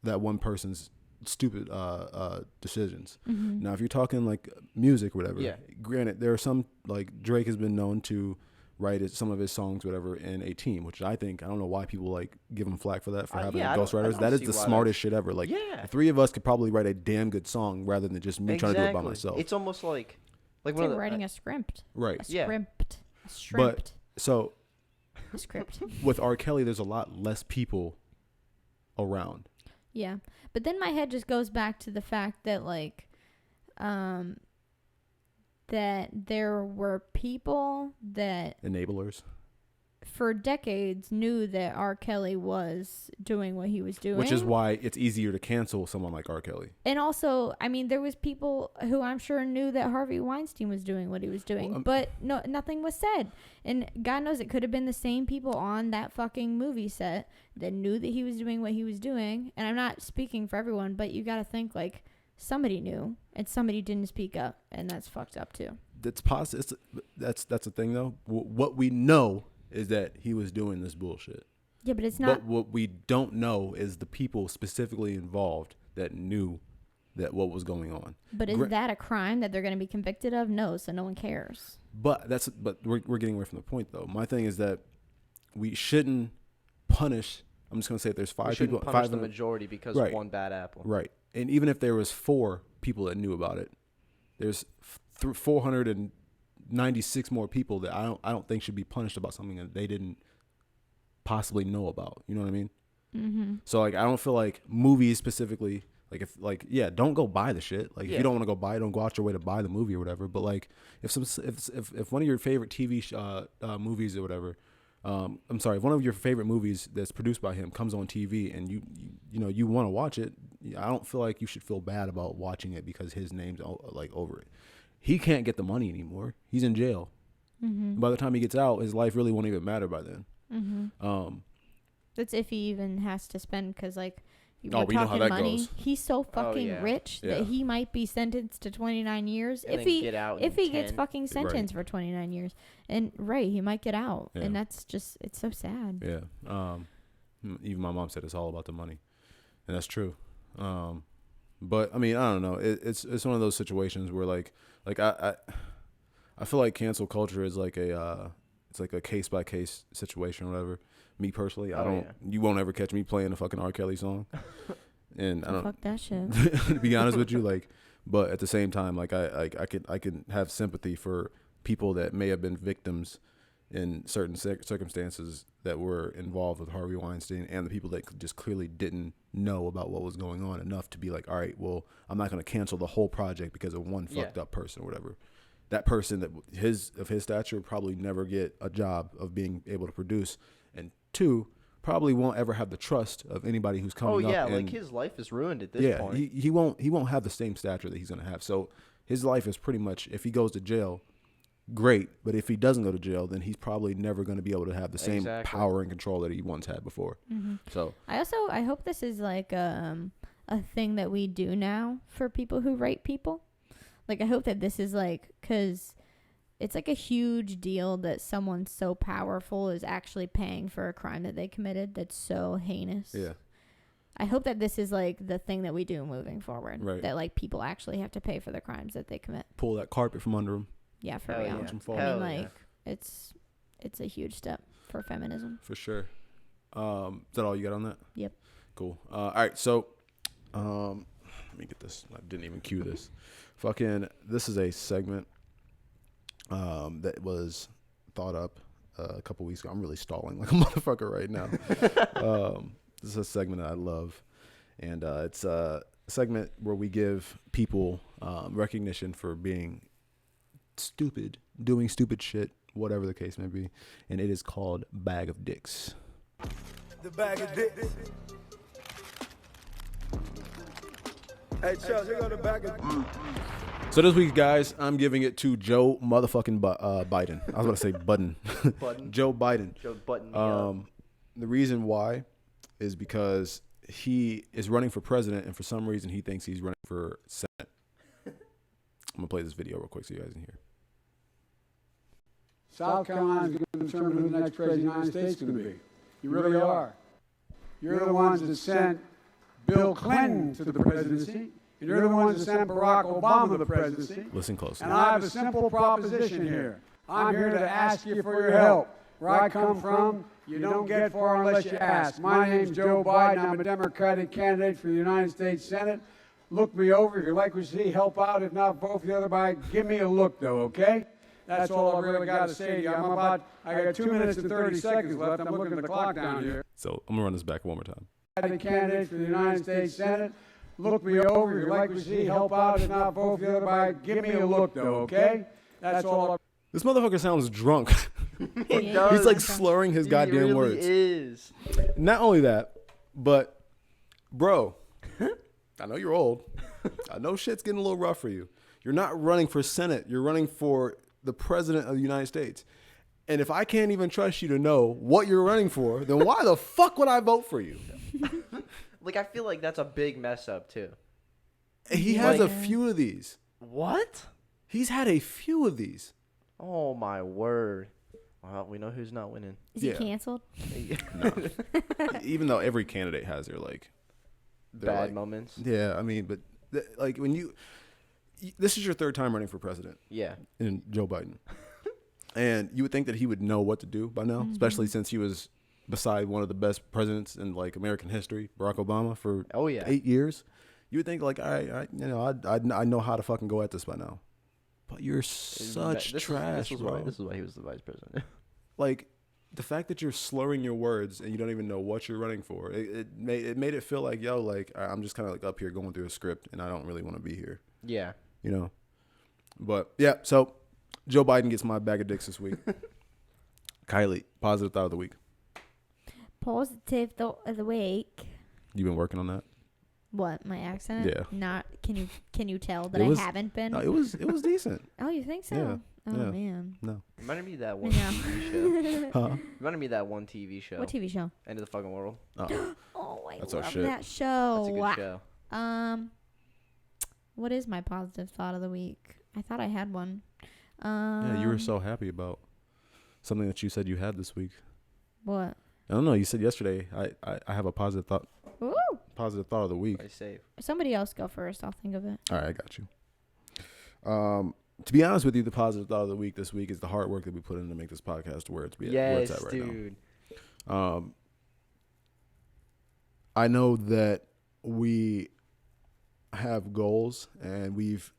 that one person's stupid decisions. Now, if you're talking like music or whatever, Yeah. granted, there are some, like, Drake has been known to write some of his songs, whatever, in a team, which I don't know why people, like, give him flack for that, for having yeah, I don't- ghostwriters. I That don't is see the why smartest shit ever. Like, Yeah. the three of us could probably write a damn good song rather than just me trying to do it by Exactly. myself. It's almost like It's one like of the, writing a script. Right. A Yeah. script. A But script. so A script. with R. Kelly, there's a lot less people around. Yeah. But then my head just goes back to the fact that, like, that there were people that Enablers. for decades knew that R. Kelly was doing what he was doing. Which is why it's easier to cancel someone like R. Kelly. And also, I mean, there was people who I'm sure knew that Harvey Weinstein was doing what he was doing, Well, but no, nothing was said. And God knows it could have been the same people on that fucking movie set that knew that he was doing what he was doing. And I'm not speaking for everyone, but you got to think, like, somebody knew and somebody didn't speak up, and that's fucked up too. That's possible. That's the thing, though. What we know is that he was doing this bullshit. Yeah, but it's not. But what we don't know is the people specifically involved that knew that what was going on. But is that a crime that they're going to be convicted of? No, so no one cares. But we're getting away from the point, though. My thing is that we shouldn't punish. I'm just gonna say if there's we five shouldn't people, punish the majority because Right. of one bad apple. right? And even if there was 4 people that knew about it, there's 496 more people that I don't think should be punished about something that they didn't possibly know about. You know what I mean? Mm-hmm. So, like, I don't feel like movies specifically, like, if, like, yeah, don't go buy the shit. Like, if Yeah. you don't want to go buy it, don't go out your way to buy the movie or whatever. But, like, if one of your favorite TV movies or whatever, I'm sorry, if one of your favorite movies that's produced by him comes on TV and you know you want to watch it, I don't feel like you should feel bad about watching it because his name's like over it. He can't get the money anymore. He's in jail. Mm-hmm. By the time he gets out, his life really won't even matter by then. Mm-hmm. That's if he even has to spend, because, like, we're we know how talking that money. goes. He's so fucking yeah. rich Yeah. that he might be sentenced to 29 years And if then he get out if in he gets 10. fucking sentenced for 29 years. And he might get out, Yeah. and that's just, it's so sad. Yeah. Even my mom said it's all about the money, and that's true. But I mean, I don't know. It's one of those situations where like I feel like cancel culture is like it's it's like a case by case situation or whatever. Me personally, I Oh, don't. You won't ever catch me playing a fucking R. Kelly song. And I don't. Fuck that shit. To be honest with you, like, but at the same time, like I can have sympathy for people that may have been victims in certain circumstances that were involved with Harvey Weinstein, and the people that just clearly didn't know about what was going on enough to be like, all right, well, I'm not going to cancel the whole project because of one fucked up person or whatever. That person that of his stature would probably never get a job of being able to produce, and two, probably won't ever have the trust of anybody who's coming up. Oh yeah, and, like his life is ruined at this point. he won't have the same stature that he's going to have. So his life is pretty much, if he goes to jail, great, but if he doesn't go to jail, then he's probably never going to be able to have the same power and control that he once had before. So I hope this is like a thing that we do now for people who rape people. Like I hope that this is like, because it's like a huge deal that someone so powerful is actually paying for a crime that they committed that's so heinous. yeah, I hope that this is like the thing that we do moving forward. Right. That like people actually have to pay for the crimes that they commit. pull that carpet from under him. Yeah, for Hell real. yeah. Watch him fall. I mean, Hell like yeah. it's a huge step for feminism. For sure. Is that all you got on that? Yep. Cool. All right. So, let me get this. I didn't even cue this. This is a segment that was thought up a couple weeks ago. I'm really stalling like a motherfucker right now. This is a segment that I love, and it's a segment where we give people recognition for being stupid, doing stupid shit, whatever the case may be, and it is called Bag of Dicks. The bag of dicks. Hey, Chuck, here go the bag of. So this week, guys, I'm giving it to Joe motherfucking Biden. I was about to say Budden. Button. Joe Biden. Joe Button. The reason why is because he is running for president, and for some reason he thinks he's running for Senate. I'm gonna play this video real quick so you guys can hear. South Carolina is going to determine who the next president of the United States is going to be. You really are. You're the ones that sent Bill Clinton to the presidency, and you're the ones that sent Barack Obama to the presidency. Listen closely. And I have a simple proposition here. I'm here to ask you for your help. Where I come from, you don't get far unless you ask. My name's Joe Biden. I'm a Democratic candidate for the United States Senate. Look me over. If you like what you see, help out. If not, vote for the other guy. Give me a look, though, okay? That's all I really got to say to you. I got 2 minutes and 30 seconds left. I'm looking at the clock down here. So I'm gonna run this back one more time. The candidate for the United States Senate. Look me over. If you like what you see, help out. If not, vote for the other guy. Give me a look, though, okay? That's all I. This motherfucker sounds drunk. He He's like slurring his goddamn really words. Is. Not only that, but bro, I know you're old. I know shit's getting a little rough for you. You're not running for Senate. You're running for the president of the United States. And if I can't even trust you to know what you're running for, then why the fuck would I vote for you? Like, I feel like that's a big mess up, too. He has Like- a few of these. What? He's had a few of these. Oh, my word. Well, we know who's not winning. Is Yeah. he canceled? Even though every candidate has their their, Bad moments. Yeah, I mean, but like when this is your third time running for president. Yeah. In Joe Biden. And you would think that he would know what to do by now, especially since he was beside one of the best presidents in like American history, Barack Obama, for 8 years. You would think like, all right, I know how to fucking go at this by now. But you're such trash, bro. This is why he was the vice president. Like the fact that you're slurring your words and you don't even know what you're running for, it made it feel like, yo, like I'm just kind of like up here going through a script and I don't really want to be here. Yeah. You know? But yeah, so Joe Biden gets my bag of dicks this week. Kylie, positive thought of the week. Positive thought of the week. You been working on that? What, my accent? Yeah. Not. Can you tell that It was- I haven't been? No, it was decent. Oh, you think so? Yeah. Oh Yeah. man. No. Reminded me of that one Yeah. TV show. Huh? Reminded me of that one TV show. What TV show? End of the fucking world. Uh-oh. Oh, I That's our love shit. that show. That's a good show. What is my positive thought of the week? I thought I had one. Yeah, you were so happy about something that you said you had this week. What? I don't know. You said yesterday. I have a positive thought. Ooh. Positive thought of the week. Play safe. Somebody else go first. I'll think of it. All right, I got you. to be honest with you, the positive thought of the week this week is the hard work that we put in to make this podcast where it's Yes, at right dude. now. I know that we have goals, and we've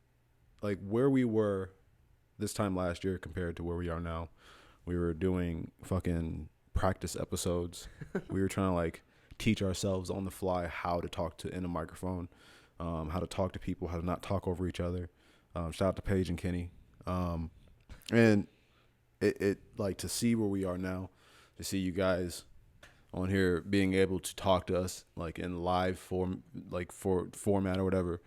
like where we were this time last year compared to where we are now. We were doing fucking practice episodes. We were trying to like teach ourselves on the fly how to talk to in a microphone, how to talk to people, how to not talk over each other. Shout out to Paige and Kenny. And it like to see where we are now, to see you guys on here being able to talk to us like in live form, like for format or whatever,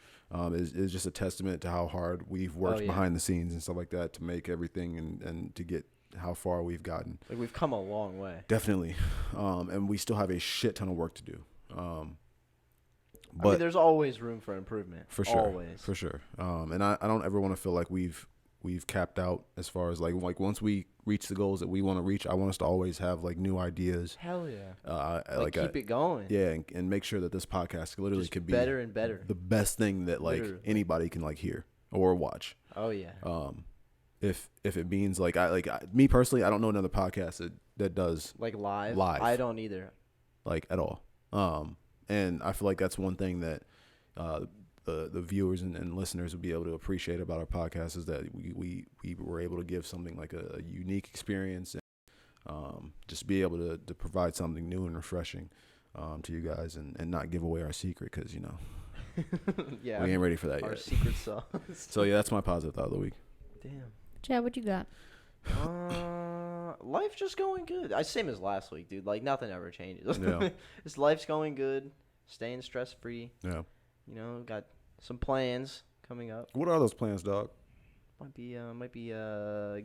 is just a testament to how hard we've worked behind the scenes and stuff like that to make everything and to get how far we've gotten. Like we've come a long way. Definitely. And we still have a shit ton of work to do. But I mean, there's always room for improvement. for sure, Always. for sure. And I don't ever want to feel like we've capped out as far as like once we reach the goals that we want to reach. I want us to always have like new ideas. Hell yeah. Like keep it going. Yeah, and make sure that this podcast literally Just could be better and better. the best thing that like Literally. anybody can like hear or watch. Oh yeah. If it means like me personally, I don't know another podcast that does Like live. Live. I don't either. like at all. And I feel like that's one thing that the viewers and listeners would be able to appreciate about our podcast is that we were able to give something like a unique experience and just be able to provide something new and refreshing to you guys and not give away our secret because, you know, Yeah. we ain't ready for that Our yet. secret sauce. So, yeah, that's my positive thought of the week. Damn. Chad, what you got? Life just going good. Same as last week, dude. Like nothing ever changes. Yeah. Just life's going good, staying stress free. Yeah. You know, got some plans coming up. What are those plans, dog? Might be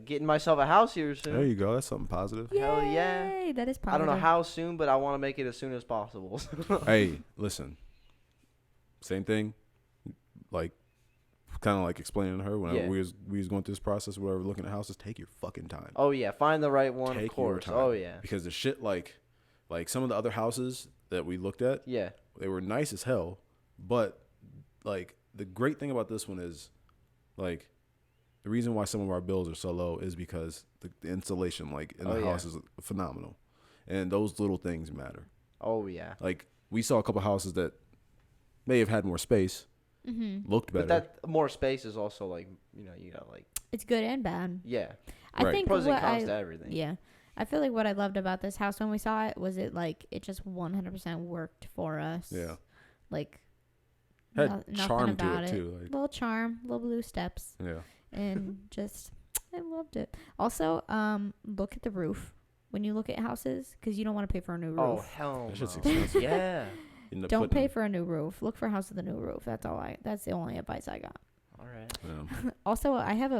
getting myself a house here soon. There you go. That's something positive. Hell yeah. Yay, that is positive. I don't know how soon, but I want to make it as soon as possible. Hey, listen. Same thing. Like, kind of like explaining to her whenever Yeah. we was going through this process, whatever, looking at houses, take your fucking time. Oh yeah, find the right one, Take of your course. time. Oh yeah. Because the shit like some of the other houses that we looked at, Yeah. they were nice as hell, but like the great thing about this one is like the reason why some of our bills are so low is because the installation like in the house is phenomenal, and those little things matter. Oh yeah. Like we saw a couple houses that may have had more space, looked better. But that more space is also like, you know, you got like, It's good and bad. yeah. I Right. think Pros and what cons to everything. Yeah. I feel like what I loved about this house when we saw it was it just 100% worked for us. Yeah. Like Had nothing charm to about it too. Like, Little charm, little blue steps, yeah. and just I loved it. Also, look at the roof when you look at houses because you don't want to pay for a new roof. Oh hell That shit's no. expensive. Yeah. End up Don't pay putting- for a new roof. Look for a house with a new roof. That's the only advice I got. All right. Yeah. Also, I have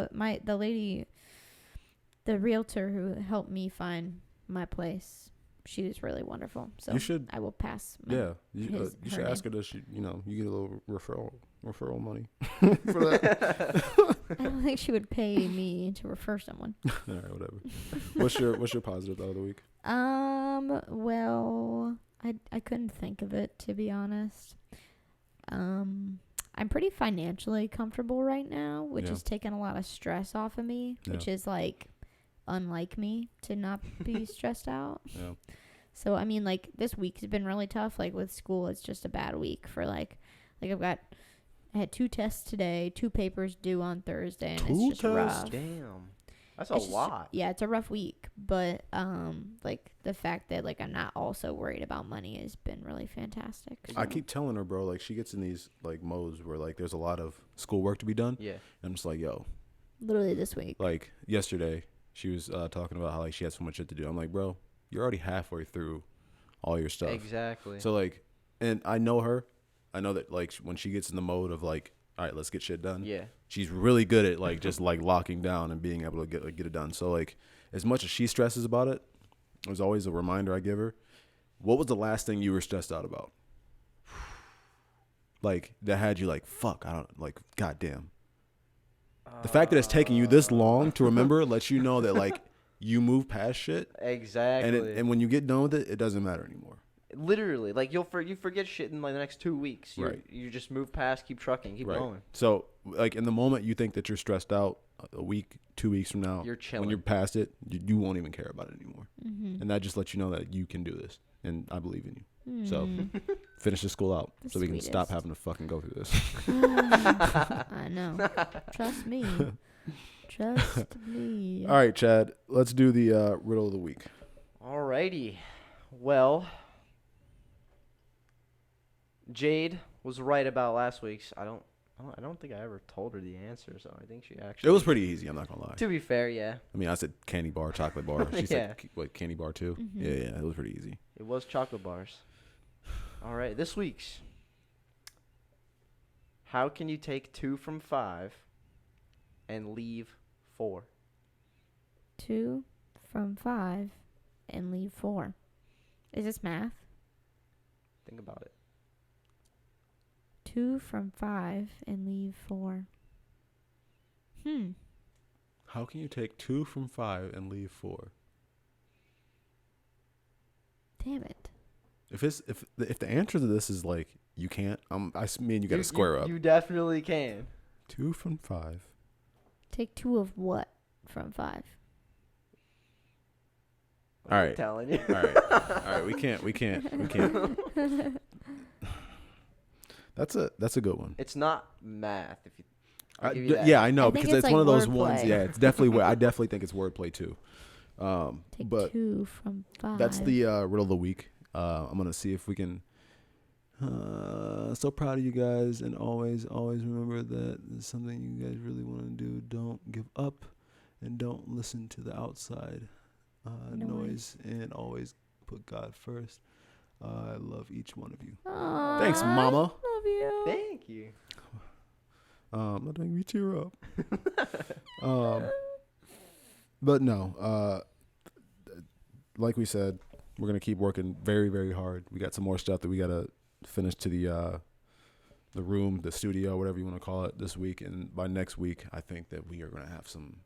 the realtor who helped me find my place. She was really wonderful. So You should- I will pass. My, Yeah, you his- should her ask her name. to, you get a little referral money for that. I don't think she would pay me to refer someone. All right, whatever. What's your positive thought of the week? Well, I couldn't think of it, to be honest. I'm pretty financially comfortable right now, which Yeah. has taken a lot of stress off of me, which Yeah. is like unlike me to not be stressed out. Yeah. So I mean, like this week has been really tough. Like with school, it's just a bad week for like I had 2 tests today, 2 papers due on Thursday, and 2 it's just tests? rough. Damn. That's It's a just- lot. Yeah, it's a rough week, but like the fact that like I'm not also worried about money has been really fantastic. I so. keep telling her, bro, like she gets in these like modes where like there's a lot of schoolwork to be done. Yeah. And I'm just like, yo, Literally this week. like yesterday she was talking about how like she had so much shit to do. I'm like, bro, you're already halfway through all your stuff. Exactly. So like, and I know her. I know that like when she gets in the mode of like, all right, let's get shit done. yeah. She's really good at like just like locking down and being able to get it done. So like, as much as she stresses about it, there's always a reminder I give her. What was the last thing you were stressed out about? Like that had you like, fuck, I don't like, goddamn. The fact that it's taking you this long to remember lets you know that like you move past shit, Exactly. and when you get done with it, it doesn't matter anymore. Literally, like you forget shit in like the next 2 weeks. Right. You just move past, keep trucking, keep going. So like in the moment you think that you're stressed out, a week, 2 weeks from now, You're chilling. when you're past it, you won't even care about it anymore. Mm-hmm. And that just lets you know that you can do this, and I believe in you. So Mm. finish the school out The so we can stop sweetest. having to fucking go through this. I know. Trust me. Trust me. All right, Chad, let's do the riddle of the week. Alrighty. Well, Jade was right about last week's. I don't think I ever told her the answer, so I think she actually. It was pretty easy. I'm not gonna lie. To be fair, yeah, I mean, I said candy bar, chocolate bar. She Yeah. said what, candy bar too. Mhm. Yeah, it was pretty easy. it was chocolate bars. All right, this week's. How can you take 2 from 5 and leave 4? 2 from 5 and leave 4. Is this math? Think about it. 2 from 5 and leave 4. How can you take 2 from 5 and leave 4? Damn it. If the answer to this is like you can't, me and you got to square up. You definitely can. 2 from 5. Take 2 of what from 5? All I'm right. telling you. All right. We can't. That's a good one. It's not math. If you, I'll give you that. Yeah, I know I think because it's it's one like of those ones. wordplay. Yeah, it's definitely. I definitely think it's wordplay too. Take But 2 from 5. that's the riddle of the week. I'm gonna see if we can. So proud of you guys, and always remember that it's something you guys really want to do. Don't give up, and don't listen to the outside noise, and always put God first. I love each one of you. Aw, Thanks, Mama. Love you. Thank you. That make me tear up. But no, like we said, we're gonna keep working very, very hard. We got some more stuff that we gotta finish to the room, the studio, whatever you want to call it, this week. And by next week, I think that we are gonna have some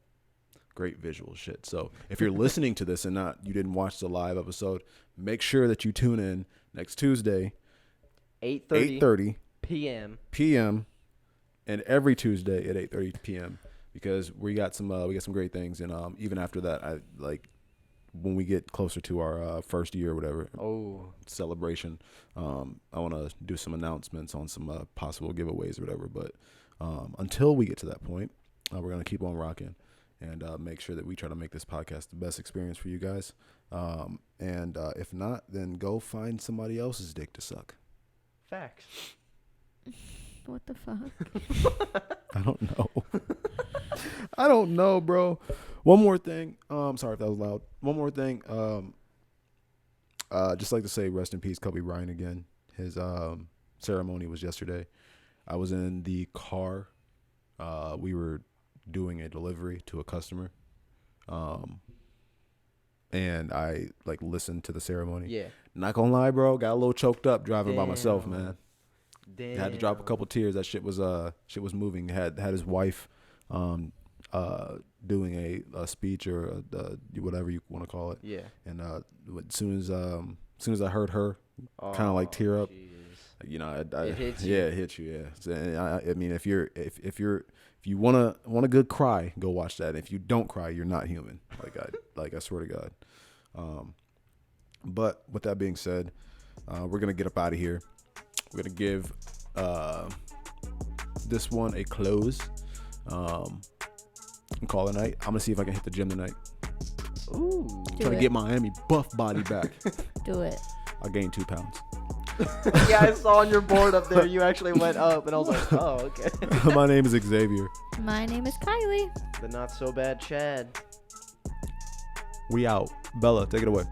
great visual shit. So if you're listening to this and you didn't watch the live episode, make sure that you tune in next Tuesday, 8:30 p.m. and every Tuesday at 8:30 p.m. because we got some great things. And even after that, I like when we get closer to our first year or whatever celebration, I want to do some announcements on some possible giveaways or whatever. But until we get to that point, we're gonna keep on rocking and make sure that we try to make this podcast the best experience for you guys. And if not, then go find somebody else's dick to suck. Facts. What the fuck? I don't know. I don't know, bro. One more thing. Sorry if that was loud. One more thing. Just like to say rest in peace, Kobe Bryant again. His ceremony was yesterday. I was in the car. We were doing a delivery to a customer. And I listened to the ceremony. Yeah. Not gonna lie, bro. Got a little choked up driving by myself, man. Damn. Had to drop a couple tears. That shit was moving. Had his wife doing a speech or whatever you want to call it. Yeah. And as soon as I heard her kind of tear up, Jeez. it hits you. Yeah, it hits you. Yeah. So, and I mean, if you want a good cry, go watch that. If you don't cry, you're not human. I swear to God. But with that being said, we're gonna get up out of here. We're gonna give this one a close. And call it a night. I'm gonna see if I can hit the gym tonight. Ooh. Trying to get Miami buff body back. Do it. I gained 2 pounds. Yeah, I saw on your board up there you actually went up, and I was like, oh, okay. My name is Xavier. My name is Kylie. The not so bad Chad. We out. Bella, take it away.